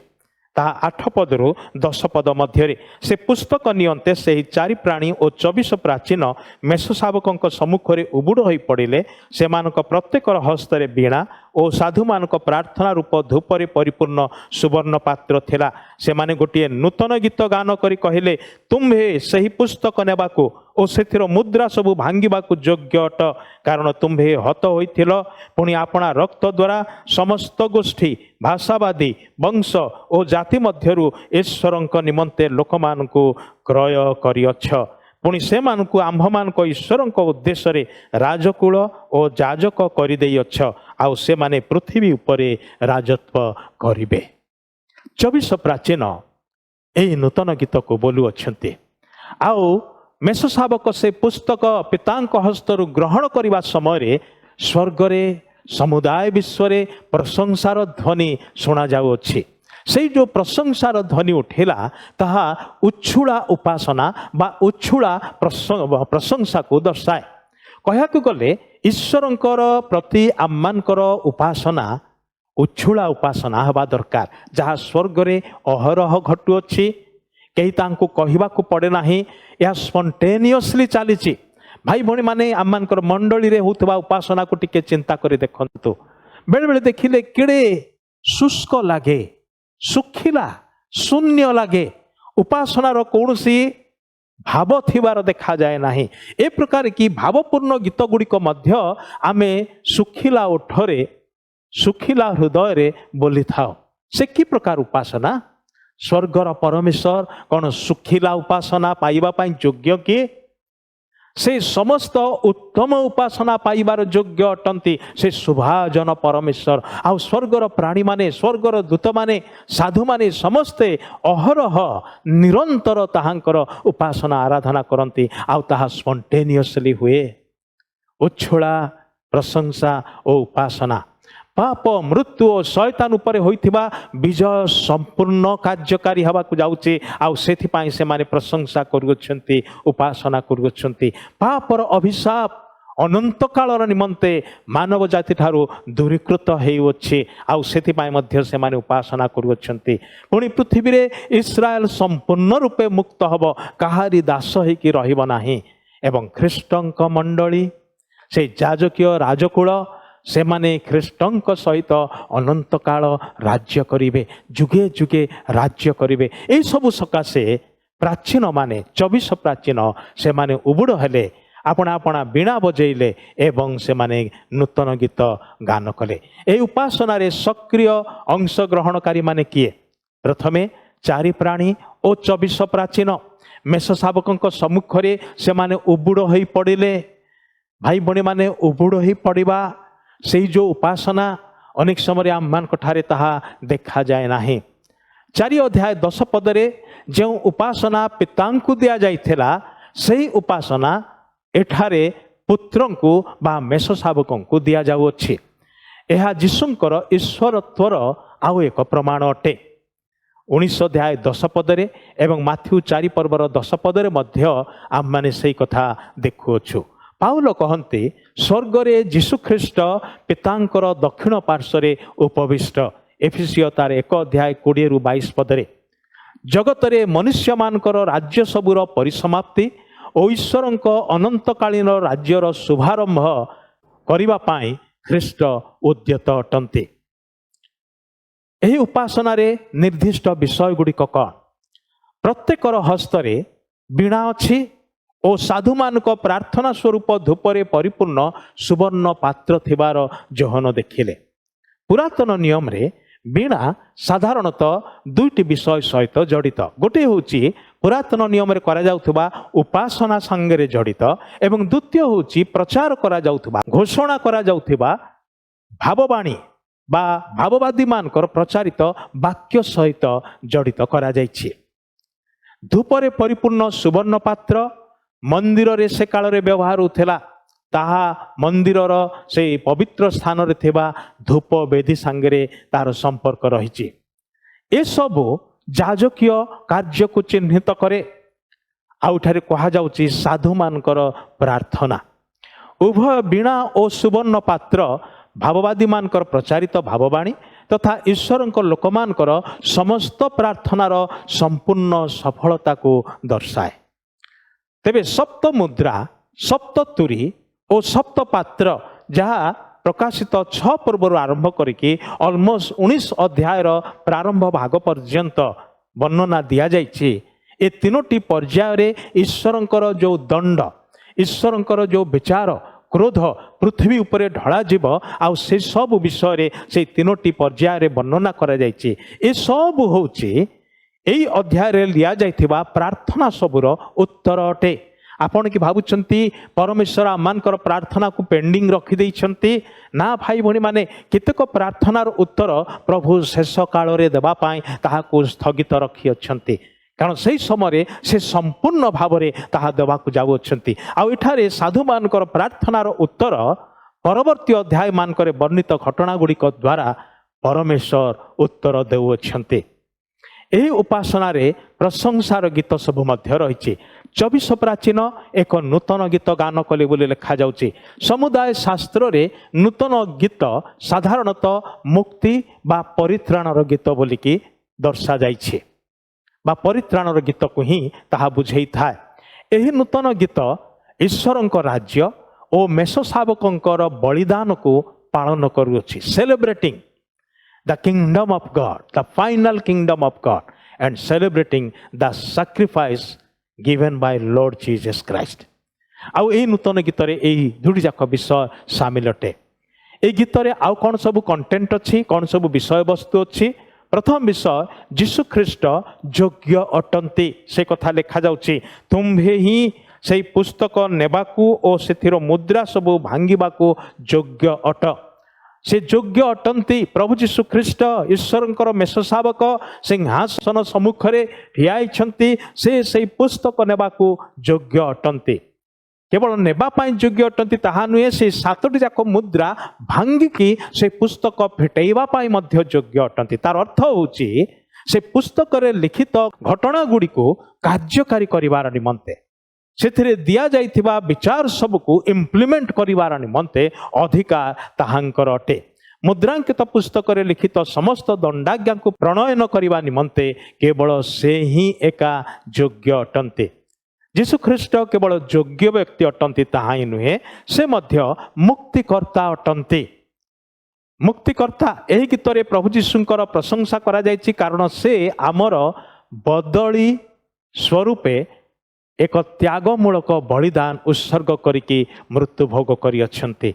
ता 8 पदरु 10 पद मध्य से पुस्तक नियंते से 4 प्राणी और 24 प्राचीन मेष शावकों सम्मुखें उबुड़ हो पड़े से प्रत्येक हस्तरे वीणा और साधु मान प्रार्थना रूप धूपरे परिपूर्ण सुवर्ण पात्र थिला। से माने गोटे नूतन गीत गान करी कहले तुम्भे सही पुस्तक नेबाको और से मुद्रा सबू भांगिबाकू योग्य अट कारण तुम्भे हत होइथिल पुणी आपणा रक्त द्वारा समस्त गोष्ठी भाषावादी वंश और जाति मध्यरु ईश्वरंक निमंते लोकमानकु क्रय करिअछ पुणी से मानकु आम्भमानक ईश्वरंक उद्देश्य रे राजकुल और जाजक करिदेइअछ आउ से माने पृथ्वी उपरे राजत्व करिबे। 24 प्राचीन एही नूतन गीत को बोलु अछन्ते आउ मेष शावक से पुस्तक पितांक हस्तरु ग्रहण करने समय स्वर्गरे समुदाय विश्वरे प्रशंसार ध्वनि शुणा जाउछि। से जो प्रशंसार ध्वनि उठेला ताहा उच्छुड़ा उपासना बा उच्छुड़ा प्रशंसा को दर्शाए। कहयाकु गले ईश्वरंकर प्रति आम्मानकर उपासना उच्छुड़ा उपासना हवा दरकार जहाँ स्वर्गरे अहरह घटुअछि कहीं तांको कहिबाकू पड़े नाही या स्पॉन्टेनियसली चलीची। भाई भणी माने आम्मानकर मंडली रे होतबा उपासना को टिके चिंता करी देखंतु बेले बेले देखिले केड़े शुष्क लागे सुखिला शून्य लगे उपासनार कौनसी भाव थिबार देखा जाए नाही। ए प्रकार की भावपूर्ण गीत गुड़िक मध्य आमे सुखिला ओठरे सुखिला हृदय रे बोली थाओ। से कि प्रकार उपासना स्वर्गर परमेश्वर कौन सुखिला उपासना पाइबा पाई योग्य किए से समस्त उत्तम उपासना पाइबार योग्य अटंती से शुभाजन परमेश्वर आउ स्वर्गर प्राणी माने स्वर्गर दूत माने साधु माने समस्ते अहरह निरंतर ताहांकर उपासना आराधना करती आउ ताहा स्पॉन्टेनियसली हुए। उच्छुला प्रशंसा और उपासना पाप मृत्यु और शैतान उपरे होइथिबा विजय संपूर्ण कार्यकारी हवा को जाउचे आउ सेथिपाई से माने प्रशंसा करुछंती उपासना करुछंती। पापर अभिशाप ଅନନ୍ତ କାଳର ନିମନ୍ତେ ମାନବ ଜାତି ଠାରୁ ଦୂରୀକୃତ ହେଉଅଛି ଆଉ ସେଥିପାଇଁ ମଧ୍ୟ ସେମାନେ ଉପାସନା କରୁଅଛନ୍ତି। ପୁଣି ପୃଥିବୀରେ ଇସ୍ରାଏଲ ସମ୍ପୂର୍ଣ୍ଣ ରୂପେ ମୁକ୍ତ ହେବ, କାହାରି ଦାସ ହେଇକି ରହିବ ନାହିଁ। ଏବଂ ଖ୍ରୀଷ୍ଟଙ୍କ ମଣ୍ଡଳୀ, ସେ ଯାଜକୀୟ ରାଜକୁଳ, ସେମାନେ ଖ୍ରୀଷ୍ଟଙ୍କ ସହିତ ଅନନ୍ତ କାଳ ରାଜ୍ୟ କରିବେ, ଯୁଗେ ଯୁଗେ ରାଜ୍ୟ କରିବେ। ଏହିସବୁ ସକାଶେ ପ୍ରାଚୀନମାନେ 24 ପ୍ରାଚୀନ ସେମାନେ ଉବୁଡ଼ ହେଲେ, ଆପଣା ଆପଣା ବୀଣା ବଜେଇଲେ ଏବଂ ସେମାନେ ନୂତନ ଗୀତ ଗାନ କଲେ। ଏହି ଉପାସନାରେ ସକ୍ରିୟ ଅଂଶଗ୍ରହଣକାରୀମାନେ କିଏ? ପ୍ରଥମେ 4 ପ୍ରାଣୀ ଓ 24 ପ୍ରାଚୀନ ମେଷ ଶାବକଙ୍କ ସମ୍ମୁଖରେ ସେମାନେ ଉବୁଡ଼ ହୋଇ ପଡ଼ିଲେ। ଭାଇ ଭଉଣୀମାନେ, ଉବୁଡ଼ ହୋଇ ପଡ଼ିବା, ସେଇ ଯେଉଁ ଉପାସନା ଅନେକ ସମୟରେ ଆମମାନଙ୍କ ଠାରେ ତାହା ଦେଖାଯାଏ ନାହିଁ। 4 ଅଧ୍ୟାୟ 10 ପଦରେ ଯେଉଁ ଉପାସନା ପିତାଙ୍କୁ ଦିଆଯାଇଥିଲା, ସେହି ଉପାସନା ଏଠାରେ ପୁତ୍ରଙ୍କୁ ବା ମେଷ ଶାବକଙ୍କୁ ଦିଆଯାଉଅଛି। ଏହା ଯୀଶୁଙ୍କର ଈଶ୍ୱରତ୍ୱର ଆଉ ଏକ ପ୍ରମାଣ ଅଟେ। 19 ଅଧ୍ୟାୟ 10 ପଦରେ ଏବଂ ମାଥ୍ୟୁ 4 ପର୍ବର 10 ପଦରେ ମଧ୍ୟ ଆମମାନେ ସେହି କଥା ଦେଖୁଅଛୁ। ପାଉଲ କହନ୍ତି, ସ୍ୱର୍ଗରେ ଯୀଶୁଖ୍ରୀଷ୍ଟ ପିତାଙ୍କର ଦକ୍ଷିଣ ପାର୍ଶ୍ୱରେ ଉପବିଷ୍ଟ। ଏଫେସିୟ ତାର 1 ଅଧ୍ୟାୟ 20-22 ପଦରେ। ଜଗତରେ ମନୁଷ୍ୟମାନଙ୍କର ରାଜ୍ୟ ସବୁର ପରିସମାପ୍ତି ଓ ଈଶ୍ୱରଙ୍କ ଅନନ୍ତକାଳୀନ ରାଜ୍ୟର ଶୁଭାରମ୍ଭ କରିବା ପାଇଁ ଖ୍ରୀଷ୍ଟ ଉଦ୍ୟତ ଅଟନ୍ତି। ଏହି ଉପାସନାରେ ନିର୍ଦ୍ଦିଷ୍ଟ ବିଷୟ ଗୁଡ଼ିକ କ'ଣ? ପ୍ରତ୍ୟେକର ହସ୍ତରେ ବୀଣା ଅଛି ଓ ସାଧୁମାନଙ୍କ ପ୍ରାର୍ଥନା ସ୍ୱରୂପ ଧୂପରେ ପରିପୂର୍ଣ୍ଣ ସୁବର୍ଣ୍ଣ ପାତ୍ର ଥିବାର ଯୋହନ ଦେଖିଲେ। ପୁରାତନ ନିୟମରେ ବୀଣା ସାଧାରଣତଃ 2ଟି ବିଷୟ ସହିତ ଜଡ଼ିତ। ଗୋଟିଏ ହେଉଛି ପୁରାତନ ନିୟମରେ କରାଯାଉଥିବା ଉପାସନା ସାଙ୍ଗରେ ଜଡ଼ିତ ଏବଂ ଦ୍ୱିତୀୟ ହେଉଛି ପ୍ରଚାର କରାଯାଉଥିବା, ଘୋଷଣା କରାଯାଉଥିବା ଭାବବାଣୀ ବା ଭାବବାଦୀମାନଙ୍କର ପ୍ରଚାରିତ ବାକ୍ୟ ସହିତ ଜଡ଼ିତ କରାଯାଇଛି। ଧୂପରେ ପରିପୂର୍ଣ୍ଣ ସୁବର୍ଣ୍ଣ ପାତ୍ର ମନ୍ଦିରରେ ସେ କାଳରେ ବ୍ୟବହାର ହେଉଥିଲା। ତାହା ମନ୍ଦିରର ସେଇ ପବିତ୍ର ସ୍ଥାନରେ ଥିବା ଧୂପ ବେଦୀ ସାଙ୍ଗରେ ତାର ସମ୍ପର୍କ ରହିଛି। ଏସବୁ ଯାଜକୀୟ କାର୍ଯ୍ୟକୁ ଚିହ୍ନିତ କରେ। ଆଉ ଏଠାରେ କୁହାଯାଉଛି ସାଧୁମାନଙ୍କର ପ୍ରାର୍ଥନା। ଉଭୟ ବୀଣା ଓ ସୁବର୍ଣ୍ଣ ପାତ୍ର ଭାବବାଦୀମାନଙ୍କର ପ୍ରଚାରିତ ଭାବବାଣୀ ତଥା ଈଶ୍ୱରଙ୍କ ଲୋକମାନଙ୍କର ସମସ୍ତ ପ୍ରାର୍ଥନାର ସମ୍ପୂର୍ଣ୍ଣ ସଫଳତାକୁ ଦର୍ଶାଏ। ତେବେ ସପ୍ତ ମୁଦ୍ରା, ସପ୍ତ ତୁରୀ ଓ ସପ୍ତ ପାତ୍ର, ଯାହା ପ୍ରକାଶିତ 6 ପର୍ବରୁ ଆରମ୍ଭ କରିକି ଅଲମୋଷ୍ଟ 19 ଅଧ୍ୟାୟର ପ୍ରାରମ୍ଭ ଭାଗ ପର୍ଯ୍ୟନ୍ତ ବର୍ଣ୍ଣନା ଦିଆଯାଇଛି। ଏ 3ଟି ପର୍ଯ୍ୟାୟରେ ଈଶ୍ୱରଙ୍କର ଯେଉଁ ଦଣ୍ଡ, ଈଶ୍ୱରଙ୍କର ଯେଉଁ ବିଚାର, କ୍ରୋଧ ପୃଥିବୀ ଉପରେ ଢଳାଯିବ, ଆଉ ସେସବୁ ବିଷୟରେ ସେଇ 3ଟି ପର୍ଯ୍ୟାୟରେ ବର୍ଣ୍ଣନା କରାଯାଇଛି। ଏସବୁ ହେଉଛି ଏହି ଅଧ୍ୟାୟରେ ଦିଆଯାଇଥିବା ପ୍ରାର୍ଥନା ସବୁର ଉତ୍ତର ଅଟେ। ଆପଣ କି ଭାବୁଛନ୍ତି ପରମେଶ୍ୱର ଆମମାନଙ୍କର ପ୍ରାର୍ଥନାକୁ ପେଣ୍ଡିଂ ରଖିଦେଇଛନ୍ତି? ନା ଭାଇ ଭଉଣୀମାନେ, କେତେକ ପ୍ରାର୍ଥନାର ଉତ୍ତର ପ୍ରଭୁ ଶେଷ କାଳରେ ଦେବା ପାଇଁ ତାହାକୁ ସ୍ଥଗିତ ରଖିଅଛନ୍ତି, କାରଣ ସେହି ସମୟରେ ସେ ସମ୍ପୂର୍ଣ୍ଣ ଭାବରେ ତାହା ଦେବାକୁ ଯାଉଅଛନ୍ତି। ଆଉ ଏଠାରେ ସାଧୁମାନଙ୍କର ପ୍ରାର୍ଥନାର ଉତ୍ତର ପରବର୍ତ୍ତୀ ଅଧ୍ୟାୟମାନଙ୍କରେ ବର୍ଣ୍ଣିତ ଘଟଣା ଗୁଡ଼ିକ ଦ୍ୱାରା ପରମେଶ୍ୱର ଉତ୍ତର ଦେଉଅଛନ୍ତି। ଏହି ଉପାସନାରେ ପ୍ରଶଂସାର ଗୀତ ସବୁ ମଧ୍ୟ ରହିଛି। 24 ପ୍ରାଚୀନ ଏକ ନୂତନ ଗୀତ ଗାନ କଲେ ବୋଲି ଲେଖାଯାଉଛି। ସମୁଦାୟ ଶାସ୍ତ୍ରରେ ନୂତନ ଗୀତ ସାଧାରଣତଃ ମୁକ୍ତି ବା ପରିତ୍ରାଣର ଗୀତ ବୋଲିକି ଦର୍ଶାଯାଇଛି, ବା ପରିତ୍ରାଣର ଗୀତକୁ ହିଁ ତାହା ବୁଝେଇଥାଏ। ଏହି ନୂତନ ଗୀତ ଈଶ୍ୱରଙ୍କ ରାଜ୍ୟ ଓ ମେଷ ଶାବକଙ୍କର ବଳିଦାନକୁ ପାଳନ କରୁଅଛି। Celebrating the kingdom of God, the final kingdom of God, and celebrating the sacrifice given by Lord Jesus Christ. ଆଉ ଏହି ନୂତନ ଗୀତରେ ଏହି 2ଟି ଯାକ ବିଷୟ ସାମିଲ ଅଟେ। ଏହି ଗୀତରେ ଆଉ କ'ଣ ସବୁ କଣ୍ଟେଣ୍ଟ ଅଛି, କ'ଣ ସବୁ ବିଷୟବସ୍ତୁ ଅଛି? ପ୍ରଥମ ବିଷୟ, ଯୀଶୁ ଖ୍ରୀଷ୍ଟ ଯୋଗ୍ୟ ଅଟନ୍ତି, ସେ କଥା ଲେଖାଯାଉଛି। ତୁମ୍ଭେ ହିଁ ସେଇ ପୁସ୍ତକ ନେବାକୁ ଓ ସେଥିର ମୁଦ୍ରା ସବୁ ଭାଙ୍ଗିବାକୁ ଯୋଗ୍ୟ ଅଟ। ସେ ଯୋଗ୍ୟ ଅଟନ୍ତି। ପ୍ରଭୁ ଯୀଶୁ ଖ୍ରୀଷ୍ଟ ଈଶ୍ୱରଙ୍କର ମେଷ ଶାବକ ସିଂହାସନ ସମ୍ମୁଖରେ ଠିଆ ହେଇଛନ୍ତି। ସେ ସେଇ ପୁସ୍ତକ ନେବାକୁ ଯୋଗ୍ୟ ଅଟନ୍ତି। କେବଳ ନେବା ପାଇଁ ଯୋଗ୍ୟ ଅଟନ୍ତି ତାହା ନୁହେଁ, ସେ 7ଟି ଯାକ ମୁଦ୍ରା ଭାଙ୍ଗିକି ସେ ପୁସ୍ତକ ଫିଟେଇବା ପାଇଁ ମଧ୍ୟ ଯୋଗ୍ୟ ଅଟନ୍ତି। ତାର ଅର୍ଥ ହେଉଛି ସେ ପୁସ୍ତକରେ ଲିଖିତ ଘଟଣା ଗୁଡ଼ିକୁ କାର୍ଯ୍ୟକାରୀ କରିବାର ନିମନ୍ତେ, ସେଥିରେ ଦିଆଯାଇଥିବା ବିଚାର ସବୁକୁ ଇମ୍ପ୍ଲିମେଣ୍ଟ କରିବାର ନିମନ୍ତେ ଅଧିକାର ତାହାଙ୍କର ଅଟେ। ମୁଦ୍ରାଙ୍କିତ ପୁସ୍ତକରେ ଲିଖିତ ସମସ୍ତ ଦଣ୍ଡାଜ୍ଞାକୁ ପ୍ରଣୟନ କରିବା ନିମନ୍ତେ କେବଳ ସେ ହିଁ ଏକା ଯୋଗ୍ୟ ଅଟନ୍ତି। ଯୀଶୁଖ୍ରୀଷ୍ଟ କେବଳ ଯୋଗ୍ୟ ବ୍ୟକ୍ତି ଅଟନ୍ତି ତାହା ହିଁ ନୁହେଁ, ସେ ମଧ୍ୟ ମୁକ୍ତିକର୍ତ୍ତା ଅଟନ୍ତି। ମୁକ୍ତିକର୍ତ୍ତା, ଏହି ଗୀତରେ ପ୍ରଭୁ ଯୀଶୁଙ୍କର ପ୍ରଶଂସା କରାଯାଇଛି କାରଣ ସେ ଆମର ବଦଳି ସ୍ୱରୂପେ ଏକ ତ୍ୟାଗମୂଳକ ବଳିଦାନ ଉତ୍ସର୍ଗ କରିକି ମୃତ୍ୟୁଭୋଗ କରିଅଛନ୍ତି।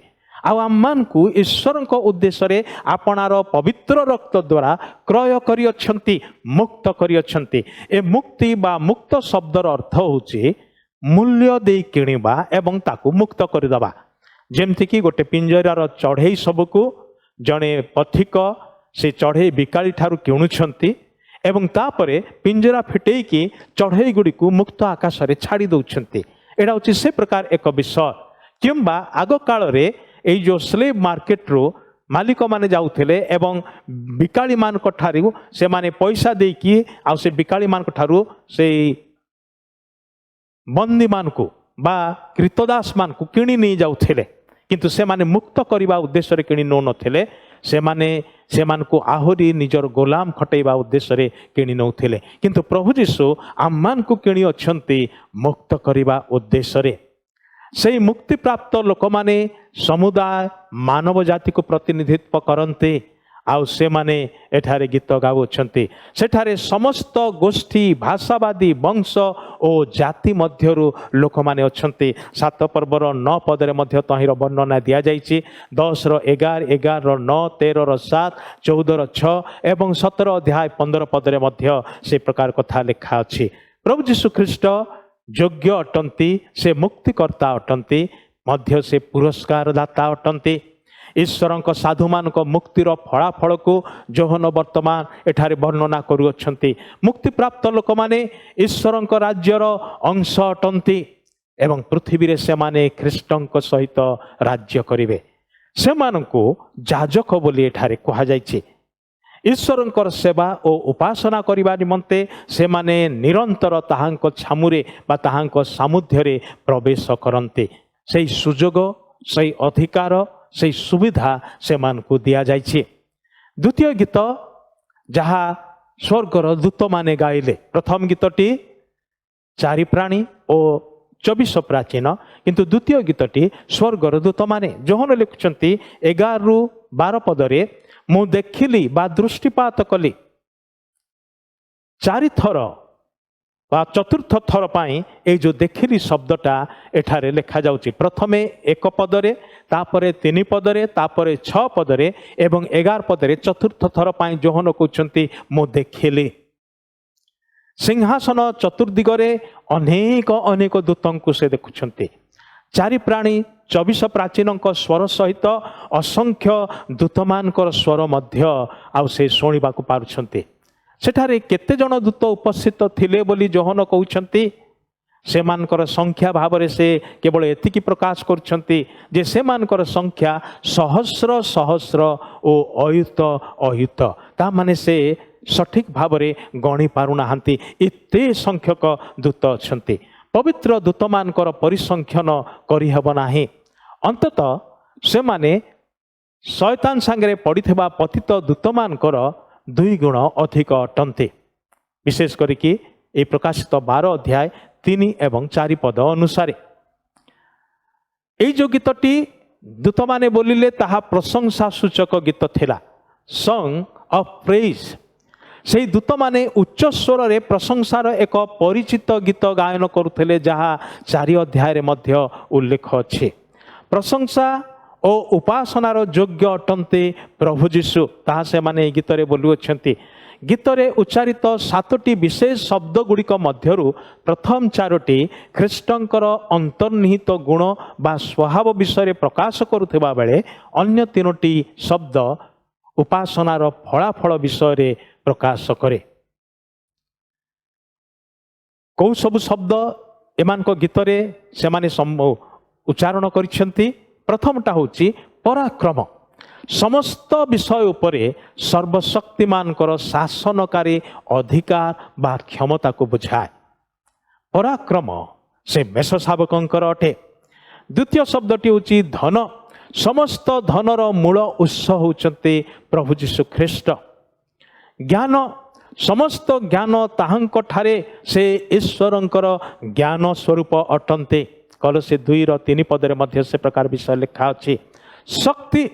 ଆଉ ଆମମାନଙ୍କୁ ଈଶ୍ୱରଙ୍କ ଉଦ୍ଦେଶ୍ୟରେ ଆପଣାର ପବିତ୍ର ରକ୍ତ ଦ୍ୱାରା କ୍ରୟ କରିଅଛନ୍ତି, ମୁକ୍ତ କରିଅଛନ୍ତି। ଏ ମୁକ୍ତି ବା ମୁକ୍ତ ଶବ୍ଦର ଅର୍ଥ ହେଉଛି ମୂଲ୍ୟ ଦେଇ କିଣିବା ଏବଂ ତାକୁ ମୁକ୍ତ କରିଦେବା। ଯେମିତିକି ଗୋଟେ ପିଞ୍ଜରାର ଚଢ଼େଇ ସବୁକୁ ଜଣେ ପଥିକ ସେ ଚଢ଼େଇ ବିକାଳି ଠାରୁ କିଣୁଛନ୍ତି ଏବଂ ତାପରେ ପିଞ୍ଜରା ଫିଟେଇକି ଚଢ଼େଇ ଗୁଡ଼ିକୁ ମୁକ୍ତ ଆକାଶରେ ଛାଡ଼ି ଦେଉଛନ୍ତି। ଏଇଟା ହେଉଛି ସେ ପ୍ରକାର ଏକ ବିଷୟ। କିମ୍ବା ଆଗ କାଳରେ ଏଇ ଯେଉଁ ସ୍ଲେଭ୍ ମାର୍କେଟରୁ ମାଲିକମାନେ ଯାଉଥିଲେ ଏବଂ ବିକାଳିମାନଙ୍କ ଠାରୁ ସେମାନେ ପଇସା ଦେଇକି ଆଉ ସେ ବିକାଳିମାନଙ୍କ ଠାରୁ ସେଇ ବନ୍ଦୀମାନଙ୍କୁ ବା କ୍ରୀତଦାସମାନଙ୍କୁ କିଣି ନେଇ ଯାଉଥିଲେ। କିନ୍ତୁ ସେମାନେ ମୁକ୍ତ କରିବା ଉଦ୍ଦେଶ୍ୟରେ କିଣି ନେଉନଥିଲେ, ସେମାନଙ୍କୁ ଆହୁରି ନିଜର ଗୋଲାମ ଖଟେଇବା ଉଦ୍ଦେଶ୍ୟରେ କିଣି ନେଉଥିଲେ। କିନ୍ତୁ ପ୍ରଭୁ ଯୀଶୁ ଆମମାନଙ୍କୁ କିଣି ଅଛନ୍ତି ମୁକ୍ତ କରିବା ଉଦ୍ଦେଶ୍ୟରେ। ସେହି ମୁକ୍ତିପ୍ରାପ୍ତ ଲୋକମାନେ ସମୁଦାୟ ମାନବ ଜାତିକୁ ପ୍ରତିନିଧିତ୍ୱ କରନ୍ତି। ଆଉ ସେମାନେ ଏଠାରେ ଗୀତ ଗାଉଅଛନ୍ତି। ସେଠାରେ ସମସ୍ତ ଗୋଷ୍ଠୀ, ଭାଷାବାଦୀ, ବଂଶ ଓ ଜାତି ମଧ୍ୟରୁ ଲୋକମାନେ ଅଛନ୍ତି। 7 ପର୍ବର 9 ପଦରେ ମଧ୍ୟ ତହିଁର ବର୍ଣ୍ଣନା ଦିଆଯାଇଛି। 10ର 11, 11ର 9, 13ର 7, 14ର 6 ଏବଂ 17 ଅଧ୍ୟାୟ 15 ପଦରେ ମଧ୍ୟ ସେ ପ୍ରକାର କଥା ଲେଖା ଅଛି। ପ୍ରଭୁ ଯୀଶୁଖ୍ରୀଷ୍ଟ ଯୋଗ୍ୟ ଅଟନ୍ତି, ସେ ମୁକ୍ତିକର୍ତ୍ତା ଅଟନ୍ତି, ମଧ୍ୟ ସେ ପୁରସ୍କାର ଦାତା ଅଟନ୍ତି। ଈଶ୍ୱରଙ୍କ ସାଧୁମାନଙ୍କ ମୁକ୍ତିର ଫଳାଫଳକୁ ଯୋହନ ବର୍ତ୍ତମାନ ଏଠାରେ ବର୍ଣ୍ଣନା କରୁଅଛନ୍ତି। ମୁକ୍ତିପ୍ରାପ୍ତ ଲୋକମାନେ ଈଶ୍ୱରଙ୍କ ରାଜ୍ୟର ଅଂଶ ଅଟନ୍ତି ଏବଂ ପୃଥିବୀରେ ସେମାନେ ଖ୍ରୀଷ୍ଟଙ୍କ ସହିତ ରାଜ୍ୟ କରିବେ। ସେମାନଙ୍କୁ ଯାଜକ ବୋଲି ଏଠାରେ କୁହାଯାଇଛି। ଈଶ୍ୱରଙ୍କର ସେବା ଓ ଉପାସନା କରିବା ନିମନ୍ତେ ସେମାନେ ନିରନ୍ତର ତାହାଙ୍କ ଛାମୁରେ ବା ତାହାଙ୍କ ସାମୁଧ୍ୟରେ ପ୍ରବେଶ କରନ୍ତି। ସେହି ସୁଯୋଗ, ସେହି ଅଧିକାର, ସେହି ସୁବିଧା ସେମାନଙ୍କୁ ଦିଆଯାଇଛି। ଦ୍ୱିତୀୟ ଗୀତ ଯାହା ସ୍ୱର୍ଗର ଦୂତମାନେ ଗାଇଲେ, ପ୍ରଥମ ଗୀତଟି 4 ପ୍ରାଣୀ ଓ 24 ପ୍ରାଚୀନ, କିନ୍ତୁ ଦ୍ୱିତୀୟ ଗୀତଟି ସ୍ୱର୍ଗର ଦୂତମାନେ। ଯୋହନ ଲେଖୁଛନ୍ତି 11ରୁ 12 ପଦରେ, ମୁଁ ଦେଖିଲି ବା ଦୃଷ୍ଟିପାତ କଲି। 4 ଥର ବା ଚତୁର୍ଥ ଥର ପାଇଁ ଏଇ ଯେଉଁ ଦେଖିଲି ଶବ୍ଦଟା ଏଠାରେ ଲେଖାଯାଉଛି। ପ୍ରଥମେ 1 ପଦରେ, ତାପରେ 3 ପଦରେ, ତାପରେ 6 ପଦରେ ଏବଂ 11 ପଦରେ ଚତୁର୍ଥ ଥର ପାଇଁ ଯୋହନ କହୁଛନ୍ତି ମୁଁ ଦେଖିଲି। ସିଂହାସନ ଚତୁର୍ଦିଗରେ ଅନେକ ଅନେକ ଦୂତଙ୍କୁ ସେ ଦେଖୁଛନ୍ତି। 4 ପ୍ରାଣୀ, 24 ପ୍ରାଚୀନଙ୍କ ସ୍ୱର ସହିତ ଅସଂଖ୍ୟ ଦୂତମାନଙ୍କର ସ୍ୱର ମଧ୍ୟ ଆଉ ସେ ଶୁଣିବାକୁ ପାରୁଛନ୍ତି। ସେଠାରେ କେତେ ଜଣ ଦୂତ ଉପସ୍ଥିତ ଥିଲେ ବୋଲି ଯୋହନ କହୁଛନ୍ତି? ସେମାନଙ୍କର ସଂଖ୍ୟା ଭାବରେ ସେ କେବଳ ଏତିକି ପ୍ରକାଶ କରୁଛନ୍ତି ଯେ ସେମାନଙ୍କର ସଂଖ୍ୟା ସହସ୍ର ସହସ୍ର ଓ ଅୟୁତ ଅୟୁତ। ତାମାନେ ସେ ସଠିକ ଭାବରେ ଗଣି ପାରୁନାହାନ୍ତି, ଏତେ ସଂଖ୍ୟକ ଦୂତ ଅଛନ୍ତି। ପବିତ୍ର ଦୂତମାନଙ୍କର ପରିସଂଖ୍ୟାନ କରିହେବ ନାହିଁ। ଅନ୍ତତଃ ସେମାନେ ଶୟତାନ ସାଙ୍ଗରେ ପଡ଼ିଥିବା ପତିତ ଦୂତମାନଙ୍କର 2 ଗୁଣ ଅଧିକ ଅଟନ୍ତି। ବିଶେଷ କରିକି ଏହି ପ୍ରକାଶିତ 12 ଅଧ୍ୟାୟ 3 ଏବଂ 4 ପଦ ଅନୁସାରେ। ଏଇ ଯେଉଁ ଗୀତଟି ଦୂତମାନେ ବୋଲିଲେ ତାହା ପ୍ରଶଂସା ସୂଚକ ଗୀତ ଥିଲା, ସଙ୍ଗ ଅଫ ପ୍ରେଜ୍। ସେହି ଦୂତମାନେ ଉଚ୍ଚ ସ୍ୱରରେ ପ୍ରଶଂସାର ଏକ ପରିଚିତ ଗୀତ ଗାୟନ କରୁଥିଲେ, ଯାହା 4 ଅଧ୍ୟାୟରେ ମଧ୍ୟ ଉଲ୍ଲେଖ ଅଛି। ପ୍ରଶଂସା ଓ ଉପାସନାର ଯୋଗ୍ୟ ଅଟନ୍ତି ପ୍ରଭୁ ଯୀଶୁ, ତାହା ସେମାନେ ଏହି ଗୀତରେ ବୋଲୁଅଛନ୍ତି। ଗୀତରେ ଉଚ୍ଚାରିତ 7ଟି ବିଶେଷ ଶବ୍ଦ ଗୁଡ଼ିକ ମଧ୍ୟରୁ ପ୍ରଥମ 4ଟି ଖ୍ରୀଷ୍ଟଙ୍କର ଅନ୍ତର୍ନିହିତ ଗୁଣ ବା ସ୍ୱଭାବ ବିଷୟରେ ପ୍ରକାଶ କରୁଥିବା ବେଳେ ଅନ୍ୟ 3ଟି ଶବ୍ଦ ଉପାସନାର ଫଳାଫଳ ବିଷୟରେ ପ୍ରକାଶ କରେ। କେଉଁ ସବୁ ଶବ୍ଦ ଏମାନଙ୍କ ଗୀତରେ ସେମାନେ ଉଚ୍ଚାରଣ କରିଛନ୍ତି? ପ୍ରଥମଟା ହେଉଛି ପରାକ୍ରମ। ସମସ୍ତ ବିଷୟ ଉପରେ ସର୍ବଶକ୍ତିମାନଙ୍କର ଶାସନକାରୀ ଅଧିକାର ବା କ୍ଷମତାକୁ ବୁଝାଏ। ପରାକ୍ରମ से मेष शावकंकर अटे। द्वितीय शब्दटी होची धन। समस्त धनर मूल उत्स होचंते प्रभु जीशु ख्रीष्ट। ज्ञान समस्त ज्ञान ताहांक ठारे से ईश्वरंकर ज्ञान स्वरूप अटंते। कलसी 2:3 पदरे मध्य से प्रकार विषय लिखा अछि। शक्ति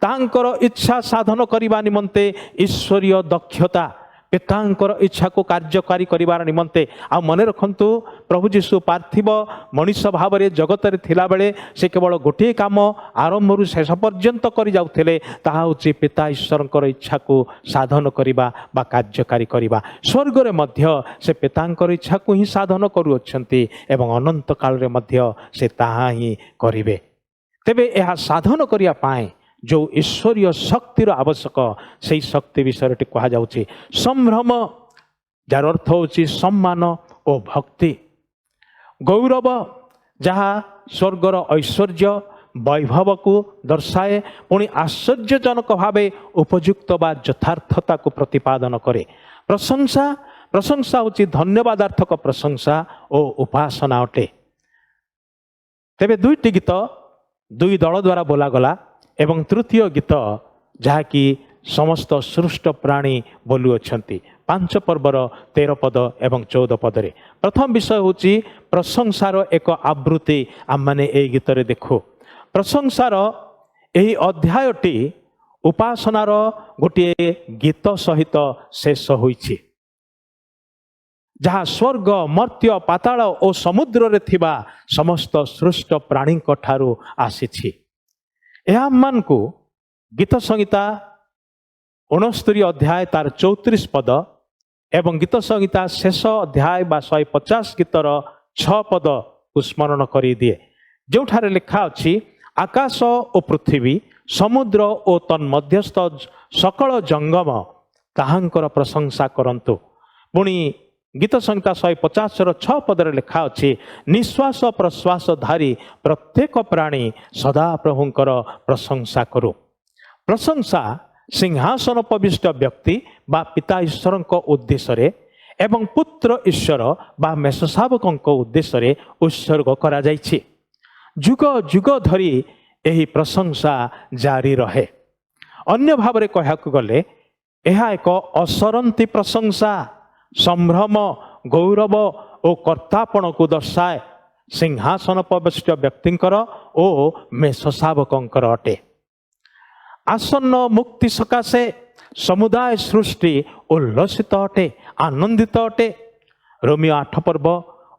ताहांकर इच्छा साधन करिबा निमंते ईश्वरीय दक्षता पितांकर इच्छा को कार्यकारी करिबार निमंते। आ मने रखंतु प्रभु जीशु पार्थिव मनुष्य भाव में जगत रे थिला बेले से केवल गोटे काम आरंभ शेष पर्यंत करि जाउथिले, ताहा होची पिता ईश्वरंकर इच्छा को साधन करिबा बा कार्यकारी करिबा। स्वर्ग रे मध्य से पितांकर इच्छा को ही साधन करूछंती एवं अनंत काल रे मध्य से ताहा ही करिवे। तेबे यह साधन करिया पाए जो ईश्वरीय शक्तिर आवश्यक से शक्ति विषय कहा जाउछि संभ्रम, जार अर्थ होछि सम्मान और भक्ति। गौरव जहाँ स्वर्गर ऐश्वर्य वैभव को दर्शाए, पुणी आश्चर्यजनक भावे उपयुक्त बा यथार्थता को प्रतिपादन करे। प्रशंसा प्रशंसा होछि धन्यवादार्थक प्रशंसा और उपासना अटे। तेबे दुईटी गीत दुई दल द्वारा बोला गला एवं तृतीय गीत जहाँकि समस्त सृष्ट प्राणी बोलुअछंती 5 पर्वर 13 पद एवं 14 पदरे। प्रथम विषय होची प्रशंसार एक आवृत्ति आम माने ए गीत रे देखो। प्रशंसार एही अध्यायटी उपासनार गोटे गीत सहित शेष होईछि, जहाँ स्वर्ग मर्त्य पाताल और समुद्र रे थिबा समस्त सृष्ट प्राणी ठारू आसीछि। यह मान को गीत संहिता 69 अध्याय तार 34 पद एवं गीत संहिता शेष अध्याय बा 150 गीतर 6 पद को स्मरण करी दिए, जो ठारे लिखा अछि आकाश और पृथ्वी समुद्र और तन्मध्यस्थ सकल जंगम ताहांकर प्रशंसा करंतु। पुणी गीत संहिता 150 पदरे लिखा अछि निश्वास प्रश्वास धारी प्रत्येक प्राणी सदा प्रभुंकर प्रशंसा करू। प्रशंसा सिंहासन पविष्ट व्यक्ति बा पिता ईश्वर उद्देश्य एवं पुत्र ईश्वर बा मेषशावक उद्देश्य उत्सर्ग करा जाइछि। जुग जुग धरी यही प्रशंसा जारी रहे। अन्य भाव कहयाकु गले यह एक असरंती प्रशंसा संभ्रम गौरव और कर्तापण को दर्शाए सिंहासन पविष्ट व्यक्तिंकर और मेषशावकंकर अटे। आसन्न मुक्ति सकाशे समुदाय सृष्टि उल्लसित अटे, आनंदित अटे। रोमियो 8 पर्व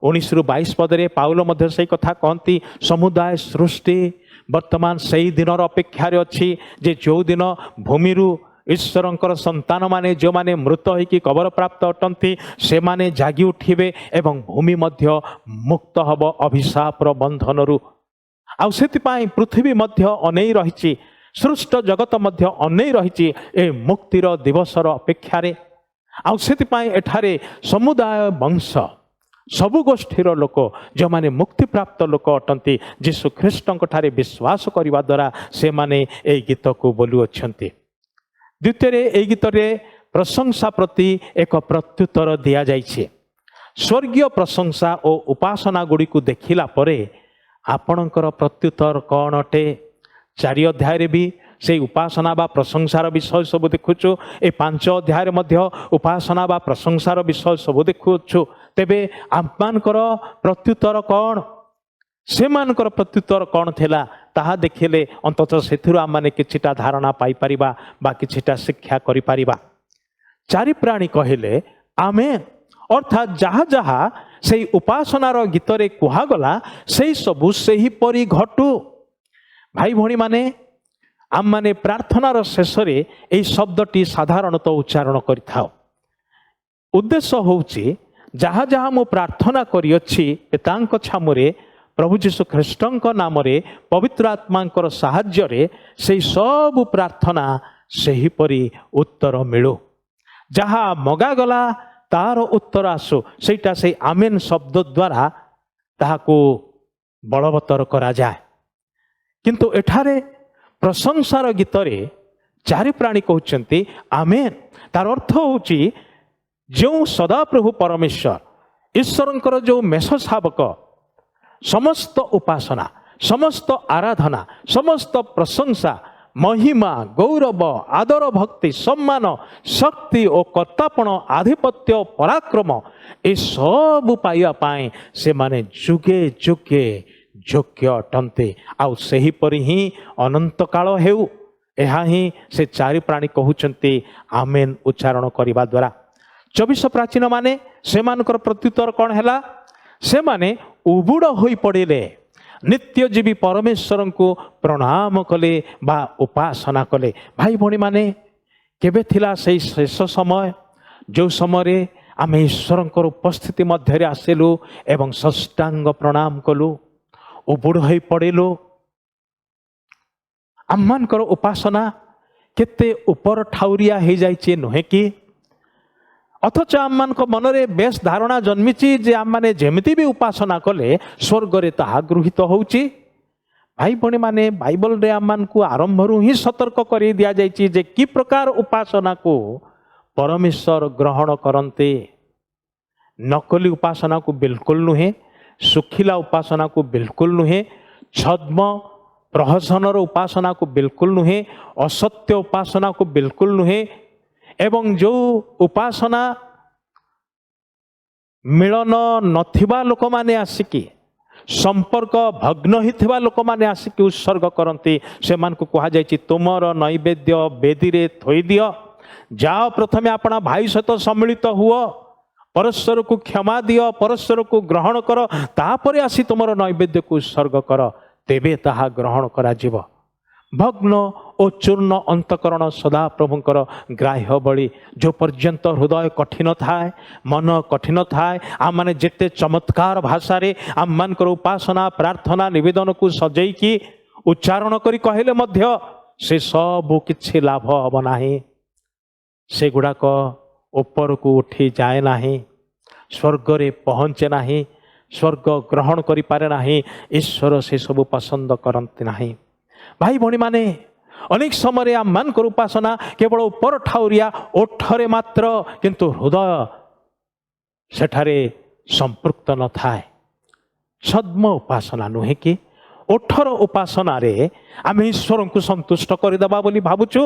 19-22 पदरे पाउल मध्य से कथा कहती समुदाय सृष्टि वर्तमान से ही दिन अपेक्षा अच्छी जे जो दिन भूमि ईश्वरंकर संतान माने जो माने मृत होइकी कबर प्राप्त अटंती से माने जागी उठिबे एवं भूमि मध्य मुक्त हब अभिशाप बंधन आउ सेतिपाई पृथ्वी मध्य अनेई रहिछि, सृष्ट जगत मध्य अनेई रहिछि ए मुक्तिर दिवसर अपेक्षारे। आउ सेतिपाई एठारे समुदाय वंश सबु गोष्ठीर लोक जो माने मुक्ति प्राप्त लोक अटंती जीशु ख्रीष्टंक ठारे विश्वास करिवा द्वारा से माने ए गीत को बोलुअछंती। द्वितीय ए गीत रे प्रशंसा प्रति एक प्रत्युत्तर दिया जाइछे। स्वर्गीय प्रशंसा और उपासना गुड़ी को देखिला परे आपणकर प्रत्युत्तर कौन अटे? 4 अध्याय भी से उपासना बा प्रशंसार विषय सब देखुछु, ए 5 अध्याय मध्य उपासना बा प्रशंसार विषय सब देखुछु। तेबे आममानकर प्रत्युत्तर कौन? से मानकर प्रत्युत्तर कौन थिला ताहा देखिले अंततः सेथुरु आम माने किछिटा धारणा पाई परिबा बा किछिटा शिक्षा करि परिबा। 4 प्राणी कहिले आमेन, अर्थात जहाँ जहाँ से उपासनार गीतरे कुहागला से सबु सेही परी घटू। भाई भणी माने आम माने प्रार्थनार शेषरे एई शब्दटी साधारणतः उच्चारण करिथाओ। उद्देश्य होउची जहाँ जहाँ मु प्रार्थना करिअछि पितांक छामुरे प्रभु जीशु ख्रीष्टंक नाम रे पवित्र आत्मांकर साहाय्य रे से सब प्रार्थना सही परी उत्तर मिलू। जहाँ मगा गला तार उत्तर आसु सेटा से आमेन शब्द द्वारा ताहाको बलवत्तर करा जाए। किंतु एठारे प्रशंसार गीतरे 4 प्राणी कहउचंती आमेन। तार अर्थ होची जो सदा प्रभु परमेश्वर ईश्वरंकर जो मेषशावक समस्त उपासना, समस्त आराधना, समस्त प्रशंसा, महिमा, गौरव, आदर, भक्ति, सम्मान, शक्ति और कर्तापण, आधिपत्य, पराक्रम ए सब पाइबा पाए से माने जुगे जुगे योग्य अटंते। आउ सही परि ही अनंत काल हेउ ଏହା ହିଁ ସେ ଚାରି ପ୍ରାଣୀ କହୁଛନ୍ତି ଆମେନ୍ ଉଚ୍ଚାରଣ କରିବା ଦ୍ୱାରା। 24 ପ୍ରାଚୀନ ମାନେ ସେମାନଙ୍କର ପ୍ରତ୍ୟୁତ୍ତର କ'ଣ ହେଲା? ସେମାନେ ଉବୁଡ଼ ହୋଇ ପଡ଼ିଲେ, ନିତ୍ୟଜୀବୀ ପରମେଶ୍ୱରଙ୍କୁ ପ୍ରଣାମ କଲେ ବା ଉପାସନା କଲେ। ଭାଇ ଭଉଣୀମାନେ, କେବେ ଥିଲା ସେଇ ଶେଷ ସମୟ ଯେଉଁ ସମୟରେ ଆମେ ଈଶ୍ୱରଙ୍କର ଉପସ୍ଥିତି ମଧ୍ୟରେ ଆସିଲୁ ଏବଂ ଷଷ୍ଟାଙ୍ଗ ପ୍ରଣାମ କଲୁ, ଉବୁଡ଼ ହୋଇ ପଡ଼ିଲୁ। ଆମମାନଙ୍କର ଉପାସନା କେତେ ଉପର ଠାଉରିଆ ହେଇଯାଇଛି ନୁହେଁ କି? ଅଥଚ ଆମମାନଙ୍କ ମନରେ ବେଶ ଧାରଣା ଜନ୍ମିଛି ଯେ ଆମମାନେ ଯେମିତି ବି ଉପାସନା କଲେ ସ୍ୱର୍ଗରେ ତାହା ଗୃହୀତ ହେଉଛି। ଭାଇ ଭଉଣୀମାନେ, ବାଇବଲରେ ଆମମାନଙ୍କୁ ଆରମ୍ଭରୁ ହିଁ ସତର୍କ କରି ଦିଆଯାଇଛି ଯେ କି ପ୍ରକାର ଉପାସନାକୁ ପରମେଶ୍ୱର ଗ୍ରହଣ କରନ୍ତି। ନକଲି ଉପାସନାକୁ ବିଲକୁଲ ନୁହେଁ, ଶୁଖିଲା ଉପାସନାକୁ ବିଲକୁଲ ନୁହେଁ, ଛଦ୍ମ ପ୍ରହସନର ଉପାସନାକୁ ବିଲକୁଲ ନୁହେଁ, ଅସତ୍ୟ ଉପାସନାକୁ ବିଲକୁଲ ନୁହେଁ, ଏବଂ ଯେଉଁ ଉପାସନା ମିଳନ ନଥିବା ଲୋକମାନେ ଆସିକି, ସମ୍ପର୍କ ଭଗ୍ନ ହୋଇଥିବା ଲୋକମାନେ ଆସିକି ଉତ୍ସର୍ଗ କରନ୍ତି, ସେମାନଙ୍କୁ କୁହାଯାଇଛି ତୁମର ନୈବେଦ୍ୟ ବେଦୀରେ ଥୋଇଦିଅ, ଯାଅ ପ୍ରଥମେ ଆପଣ ଭାଇ ସହିତ ସମ୍ମିଳିତ ହୁଅ, ପରସ୍ପରକୁ କ୍ଷମା ଦିଅ, ପରସ୍ପରକୁ ଗ୍ରହଣ କର, ତାପରେ ଆସି ତୁମର ନୈବେଦ୍ୟକୁ ଉତ୍ସର୍ଗ କର, ତେବେ ତାହା ଗ୍ରହଣ କରାଯିବ। ଭଗ୍ନ ଓ ଚୂର୍ଣ୍ଣ ଅନ୍ତଃକରଣ ସଦାପ୍ରଭୁଙ୍କର ଗ୍ରାହ୍ୟ ବଳି। ଯେଉଁ ପର୍ଯ୍ୟନ୍ତ ହୃଦୟ କଠିନ ଥାଏ, ମନ କଠିନ ଥାଏ, ଆମମାନେ ଯେତେ ଚମତ୍କାର ଭାଷାରେ ଆମମାନଙ୍କର ଉପାସନା ପ୍ରାର୍ଥନା ନିବେଦନକୁ ସଜେଇକି ଉଚ୍ଚାରଣ କରି କହିଲେ ମଧ୍ୟ ସେ ସବୁ କିଛି ଲାଭ ହେବ ନାହିଁ। ସେଗୁଡ଼ାକ ଉପରକୁ ଉଠି ଯାଏ ନାହିଁ, ସ୍ୱର୍ଗରେ ପହଞ୍ଚେ ନାହିଁ, ସ୍ୱର୍ଗ ଗ୍ରହଣ କରିପାରେ ନାହିଁ। ଈଶ୍ୱର ସେସବୁ ପସନ୍ଦ କରନ୍ତି ନାହିଁ। ଭାଇ ଭଉଣୀମାନେ, ଅନେକ ସମୟରେ ଆମମାନଙ୍କର ଉପାସନା କେବଳ ଉପର ଠାଉରିଆ ଓଠରେ ମାତ୍ର, କିନ୍ତୁ ହୃଦୟ ସେଠାରେ ସମ୍ପୃକ୍ତ ନଥାଏ। ଛଦ୍ମ ଉପାସନା ନୁହେଁ କି? ଓଠର ଉପାସନାରେ ଆମେ ଈଶ୍ୱରଙ୍କୁ ସନ୍ତୁଷ୍ଟ କରିଦେବା ବୋଲି ଭାବୁଛୁ।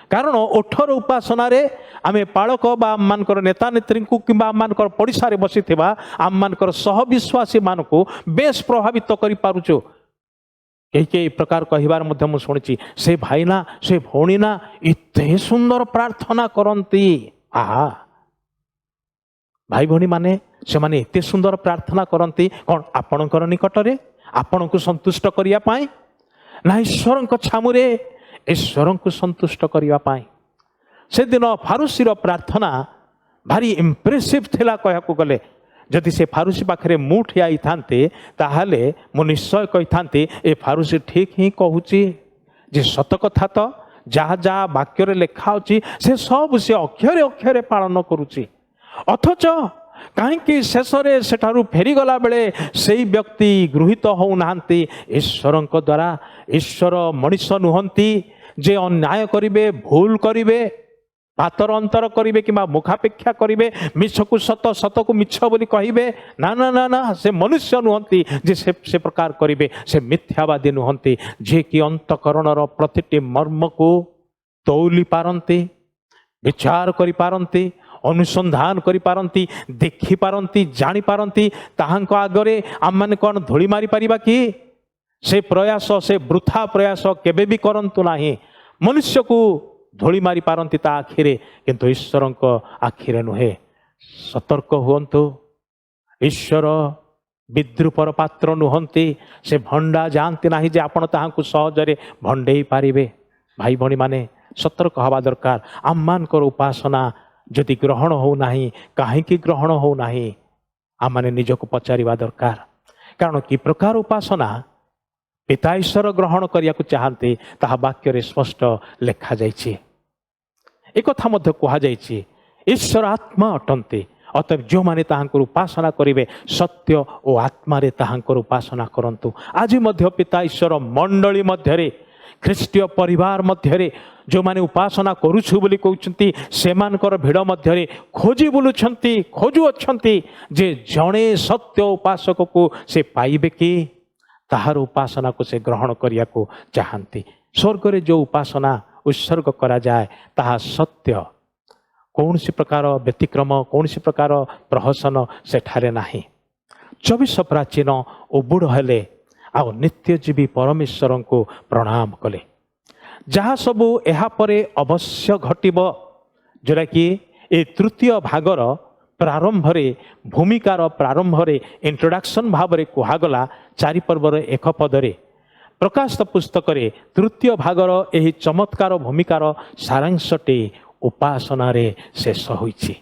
କାରଣ ଓଠର ଉପାସନାରେ ଆମେ ପାଳକ ବା ଆମମାନଙ୍କର ନେତା ନେତ୍ରୀଙ୍କୁ କିମ୍ବା ଆମମାନଙ୍କର ପଡ଼ିଶାରେ ବସିଥିବା ଆମମାନଙ୍କର ସହବିଶ୍ୱାସୀମାନଙ୍କୁ ବେଶ ପ୍ରଭାବିତ କରିପାରୁଛୁ। କେହି କେହି ପ୍ରକାର କହିବାର ମଧ୍ୟ ମୁଁ ଶୁଣିଛି, ସେ ଭାଇ ନା, ସେ ଭଉଣୀ ନା, ଏତେ ସୁନ୍ଦର ପ୍ରାର୍ଥନା କରନ୍ତି। ଆହା, ଭାଇ ଭଉଣୀମାନେ, ସେମାନେ ଏତେ ସୁନ୍ଦର ପ୍ରାର୍ଥନା କରନ୍ତି କ'ଣ ଆପଣଙ୍କର ନିକଟରେ, ଆପଣଙ୍କୁ ସନ୍ତୁଷ୍ଟ କରିବା ପାଇଁ ନା ଈଶ୍ୱରଙ୍କ ଛାମୁରେ ଈଶ୍ୱରଙ୍କୁ ସନ୍ତୁଷ୍ଟ କରିବା ପାଇଁ? ସେଦିନ ଫାରୁସିର ପ୍ରାର୍ଥନା ଭାରି ଇମ୍ପ୍ରେସିଭ୍ ଥିଲା କହିବାକୁ ଗଲେ। ଯଦି ସେ ଫାରୁସି ପାଖରେ ମୁଁ ଠିଆ ହେଇଥାନ୍ତି ତାହେଲେ ମୁଁ ନିଶ୍ଚୟ କହିଥାନ୍ତି ଏ ଫାରୁସି ଠିକ୍ ହିଁ କହୁଛି, ଯେ ସତ କଥା ତ ଯାହା ଯାହା ବାକ୍ୟରେ ଲେଖା ଅଛି ସେ ସବୁ ସେ ଅକ୍ଷରେ ଅକ୍ଷରେ ପାଳନ କରୁଛି। ଅଥଚ କାହିଁକି ଶେଷରେ ସେଠାରୁ ଫେରିଗଲା ବେଳେ ସେଇ ବ୍ୟକ୍ତି ଗୃହୀତ ହେଉନାହାନ୍ତି ଈଶ୍ୱରଙ୍କ ଦ୍ୱାରା? ଈଶ୍ୱର ମଣିଷ ନୁହନ୍ତି ଯେ ଅନ୍ୟାୟ କରିବେ, ଭୁଲ କରିବେ, ପାତର ଅନ୍ତର କରିବେ କିମ୍ବା ମୁଖାପେକ୍ଷା କରିବେ, ମିଛକୁ ସତ ସତକୁ ମିଛ ବୋଲି କହିବେ। ନା ନା ନା ନା, ସେ ମନୁଷ୍ୟ ନୁହନ୍ତି ଯେ ସେ ପ୍ରକାର କରିବେ। ସେ ମିଥ୍ୟାବାଦୀ ନୁହନ୍ତି ଯିଏକି ଅନ୍ତଃକରଣର ପ୍ରତିଟି ମର୍ମକୁ ତୌଲି ପାରନ୍ତି, ବିଚାର କରିପାରନ୍ତି, ଅନୁସନ୍ଧାନ କରିପାରନ୍ତି, ଦେଖିପାରନ୍ତି, ଜାଣିପାରନ୍ତି। ତାହାଙ୍କ ଆଗରେ ଆମମାନେ କ'ଣ ଧୂଳି ମାରିପାରିବା କି? ସେ ପ୍ରୟାସ, ସେ ବୃଥା ପ୍ରୟାସ କେବେ ବି କରନ୍ତୁ ନାହିଁ। ମନୁଷ୍ୟକୁ ଧୂଳି ମାରି ପାରନ୍ତି ତା ଆଖିରେ, କିନ୍ତୁ ଈଶ୍ୱରଙ୍କ ଆଖିରେ ନୁହେଁ। ସତର୍କ ହୁଅନ୍ତୁ, ଈଶ୍ୱର ବିଦ୍ରୂପର ପାତ୍ର ନୁହନ୍ତି। ସେ ଭଣ୍ଡା ଯାଆନ୍ତି ନାହିଁ ଯେ ଆପଣ ତାହାଙ୍କୁ ସହଜରେ ଭଣ୍ଡେଇ ପାରିବେ। ଭାଇ ଭଉଣୀମାନେ, ସତର୍କ ହେବା ଦରକାର। ଆମମାନଙ୍କର ଉପାସନା ଯଦି ଗ୍ରହଣ ହେଉନାହିଁ, କାହିଁକି ଗ୍ରହଣ ହେଉନାହିଁ ଆମମାନେ ନିଜକୁ ପଚାରିବା ଦରକାର। କାରଣ କି ପ୍ରକାର ଉପାସନା ପିତା ଈଶ୍ୱର ଗ୍ରହଣ କରିବାକୁ ଚାହାନ୍ତି ତାହା ବାକ୍ୟରେ ସ୍ପଷ୍ଟ ଲେଖାଯାଇଛି। ଏକଥା ମଧ୍ୟ କୁହାଯାଇଛି, ଈଶ୍ୱର ଆତ୍ମା ଅଟନ୍ତି, ଅତଏବ ଯେଉଁମାନେ ତାହାଙ୍କର ଉପାସନା କରିବେ ସତ୍ୟ ଓ ଆତ୍ମାରେ ତାହାଙ୍କର ଉପାସନା କରନ୍ତୁ। ଆଜି ମଧ୍ୟ ପିତା ଈଶ୍ୱର ମଣ୍ଡଳୀ ମଧ୍ୟରେ, ଖ୍ରୀଷ୍ଟୀୟ ପରିବାର ମଧ୍ୟରେ जो माने उपासना करूछु बोली कहउछंती सेमानकर भिड़ मध्यरे खोजी बुलुछंती खोजु अछंती जे जणे सत्य उपासक को से पाइबे कि ताहार उपासना को से ग्रहण करिया को चाहती। स्वर्ग रे जो उपासना उत्सर्ग करा जाए ताहा सत्य, कौन सी प्रकार व्यतिक्रम कौन सी प्रकार प्रहसन सेठारे नाही। 24 प्राचीन उबुड़ हेले आ नित्यजीवी परमेश्वर को प्रणाम कले। जहाँ सबू ଏହା ପରେ अवश्य घटिब जोटा कि ए तृतीय भागर प्रारंभरे भूमिकार प्रारंभरे इंट्रोडक्शन भाव में कुहागला 4 पर्वर 1 पदरे प्रकाशित पुस्तक रे तृतीय भागर एही चमत्कार भूमिकार सारांशटे उपासना रे शेष होइछि।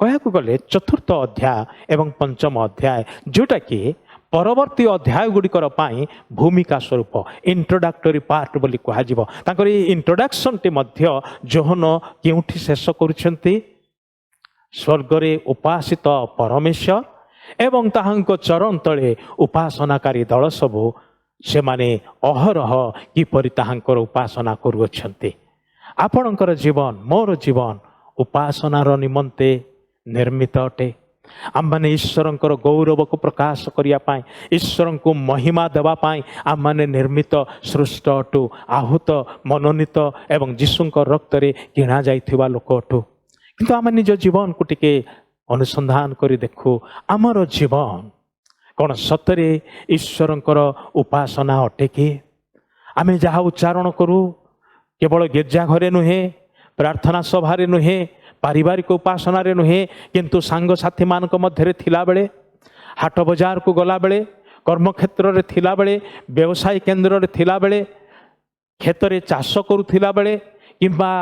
कहयाकु गले चतुर्थ अध्याय एवं पंचम अध्याय जोटा कि परवर्ती अध्याय गुड़िकर पाई भूमिका स्वरूप इंट्रोडक्टरी पार्ट बोली कहाजिबो। तांकर ई इंट्रोडक्शन टे मध्य जोहन केउठी शेष करूछंती स्वर्ग रे उपासित परमेश्वर एवं ताहांको चरण तळे उपासनाकारी दल सबु से माने अहरह किपरि ताहांकर उपासना करूछंती। आपणकर जीवन मोर जीवन उपासनार निमंते निर्मित अटे। आम मैंने ईश्वर गौरव को प्रकाश करने ईश्वर को महिमा देवाई आम मैंने निर्मित सृष्ट अटू आहूत मनोनीत एवं जीशु रक्त रे किणा जाइथिबा लोक अटू। किंतु आम निज जीवन को टिके अनुसंधान करी देखू आमर जीवन कौन सतरे ईश्वर उपासना अटे कि आमे जहाँ उच्चारण करू केवल गिर्जा घरे नुहे प्रार्थना सभा नुहे पारिवारिक उपासना रे नुहे किंतु सांग साथी मान मध्य थिला बेले हाट बजार को गला बेले कर्मक्षेत्र रे थिला बेले व्यवसाय केंद्र रे थिला बेले खेत रे चाष करुथिला बेले किंबा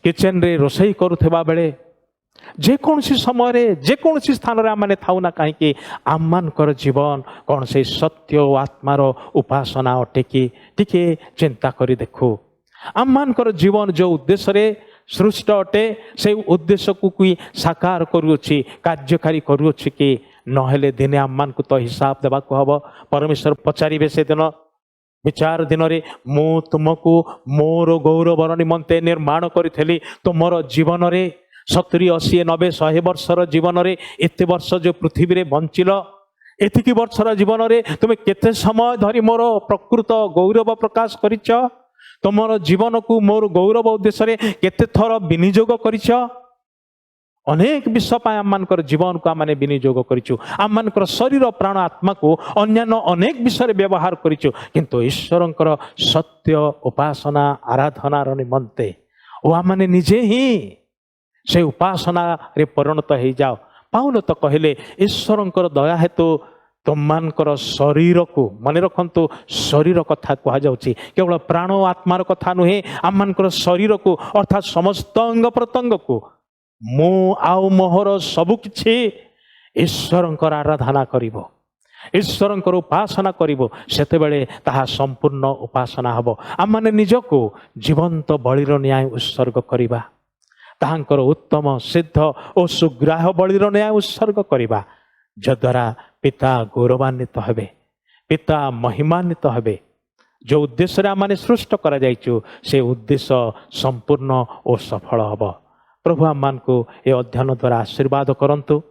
किचन रे रोषई करुथिबा बेले जेकोसी समय रे जेकोसी स्थान रे आम थाऊ ना कहीं आम मानकर जीवन कौन से सत्य आत्मार उपासना अटे कि टिके चिंता करी देखू। आम मानकर जीवन जो उद्देश्य रे सृष्ट अटे से उद्देश्य को कोई साकार करुच्छी कार्यकारी करुच्छी कि नहेले दिने आम मान को तो हिसाब देवा को हब। परमेश्वर पचारे से दिन विचार दिन रे मु तुमको मोर गौरवर निमंते निर्माण करी तुमर जीवन रे 70 80 90 100 वर्षर जीवन रे एते वर्ष जो पृथ्वी रे बंचिल एतिकी वर्षर जीवन रे तुम केते समय धरी मोर प्रकृत गौरव प्रकाश करिछ तुमर जीवन को मोर गौरव उद्देश्य रे केते थर विनियोग करिछ। अनेक विषय पाए आम मानकर जीवन को आम माने विनियोग करिछु आम मानकर शरीर प्राण आत्मा को अन्यान्य अनेक विषय व्यवहार करिछु किंतु ईश्वरंकर सत्य उपासना आराधनार निमंते ओ आम माने निजे ही से उपासना रे परिणत हो जाओ। पाउल तो कहले ईश्वरंकर दया हेतु तुमମାନଙ୍କର शरीर को मन रखु शरीर कथा कह जाउची केवल प्राण आत्मार कथा नुहे आम मानकर शरीर को अर्थात समस्त अंग प्रत्यंग को मु आउ मोहर सबु किछि ईश्वरंकर आराधना करिवो ईश्वरंकर उपासना करिवो सेतेबेले ताहा संपूर्ण उपासना हबो। आम माने निजको जीवंत बलिर न्याय उत्सर्ग करिबा ताहांकर उत्तम सिद्ध और सुग्राह बलिर न्याय उत्सर्ग करिबा जद्वारा पिता गौरवान्वित हेबे पिता महिमान्वित हेबे। जो उद्देश्य रे आम सृष्ट करा जाइछु से उद्देश्य संपूर्ण और सफल हब। प्रभु आम मान को ए अध्ययन द्वारा आशीर्वाद करंतु।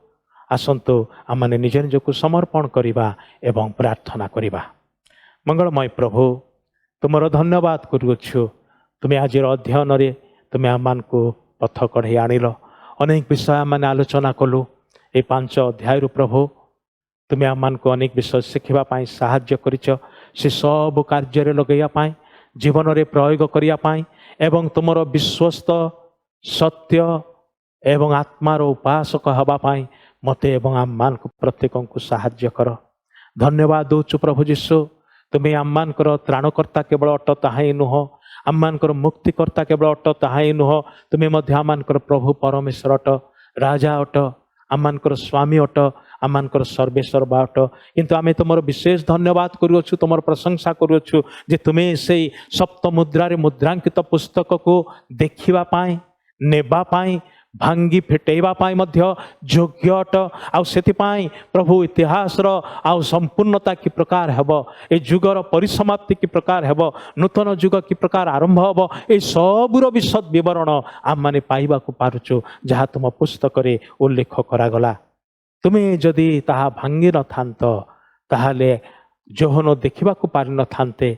आसंतु आम निज निज को समर्पण करिबा एवं प्रार्थना करिबा। मंगलमय प्रभु तुमर धन्यवाद करुछु तुम्हें आज अध्ययन रे तुम्हें आम मान को पथ कढ़े आनिल अनेक विषय आम आलोचना कलु ए 5 अध्याय प्रभु तुम्हें आम मान को अनेक विषय शिखिबा पाई साहाय्य करिछ से सब कार्य रे लगैया पाई जीवन रे प्रयोग करिया पाई एवं तुमर विश्वस्त सत्य एवं आत्मार उपासक हवा पाई मते एवं आम मान को प्रत्येक को साहाय्य कर। धन्यवाद दौचु प्रभु जीशु तुम्हें आम मानकर त्राणकर्ता केवल अट ताहा ही नुह आम मानकर मुक्तिकर्ता केवल अट ताहा ही नुह तुम्हें मध्य आम मानकर प्रभु परमेश्वर अट राजा अट आम मानकर स्वामी अट आम मानकर सर्वेसर्वा अट किंतु आमे तुमर विशेष धन्यवाद करुछु तुमर प्रशंसा करुछु जे तुम्हें से सप्त मुद्रा रे मुद्रांकित पुस्तक को देखिबा पाई नेबा पाई भांगी फिटेवा पाई मध्य योग्य अट आउ सेथिपाई प्रभु इतिहासर आउ संपूर्णता कि प्रकार हेब ए जुगर परिसमाप्ति कि प्रकार हेब नूतन जुग कि प्रकार आरंभ हेब ए सबुर विशद विवरण आम माने पाइबा को पारुछु जहाँ तुम पुस्तक रे उल्लेख करागला। तुम्हें जदि ताहा भांगी न थांत ताहाले जोहन देखा पारि न थांते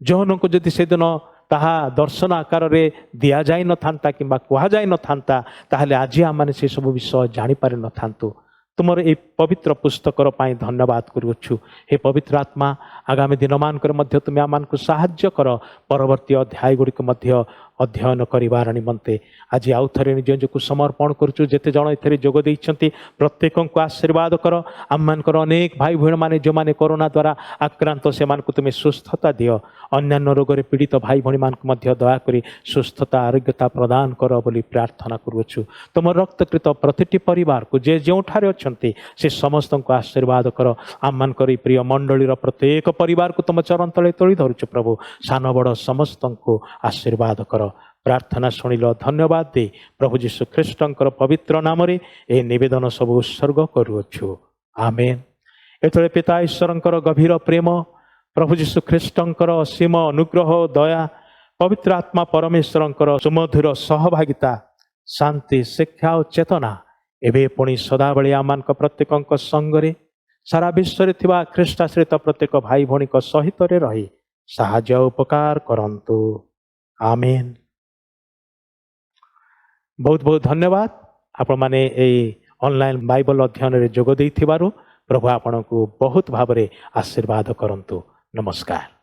जोहन को जदि से दिन ताहा दर्शन आकार रे दिया जाई न थांता किंबा कुहा जाई न थांता ताहले आज आम माने से सब विषय जानी पारि न थांतु। तुमर ए पवित्र पुस्तकर पाई धन्यवाद करुछु। हे पवित्र आत्मा आगामी दिन मानकर मध्य तुम्हें आम को साहाय्य कर परवर्ती अध्याय गुड़िक मध्य अध्ययन करिवार निमंते आज आउ थे निज निजको समर्पण करुछु। जेते जण एथरे जोग दैछन्ति प्रत्येक को आशीर्वाद कर। आम मानकर अनेक भाई भौणी माने जो माने कोरोना द्वारा आक्रांत से मान को तुम्हें सुस्थता दियो। अन्यान्य रोग रे पीड़ित भाई भौणी मान को मध्य दया करी सुस्थता आरोग्यता प्रदान कर बोली प्रार्थना करुछु। तुम रक्तकृत प्रतिटी परिवार को जे जोठारे अछन्ति से समस्त को आशीर्वाद कर। आम मानकर प्रिय मंडलीर प्रत्येक परिवार को तुम चरण तले तोली धरुछु प्रभु। सान बड़ समस्त को आशीर्वाद कर। प्रार्थना शुणिल धन्यवाद दे प्रभु जीशु ख्रीष्टंकर पवित्र नाम रे ए निवेदन सब उत्सर्ग करुछु। आमेन। एतले पिता ईश्वरंकर गभीर प्रेम प्रभु जीशु ख्रीष्टंकर असीम अनुग्रह दया पवित्र आत्मा परमेश्वरंकर सुमधुर सहभागिता शांति शिक्षा और चेतना एवं पुणी सदाबले आम प्रत्येक संगरे सारा विश्व रे थिबा ख्रीष्टाश्रित प्रत्येक भाई भौणी सहित रही साहाय्य उपकार करंतु। आमेन। बहुत बहुत धन्यवाद आपण माने ऑनलाइन बाइबल अध्ययन रे जोग देथिबारु प्रभु आपन को बहुत भाव रे आशीर्वाद करंतु। नमस्कार।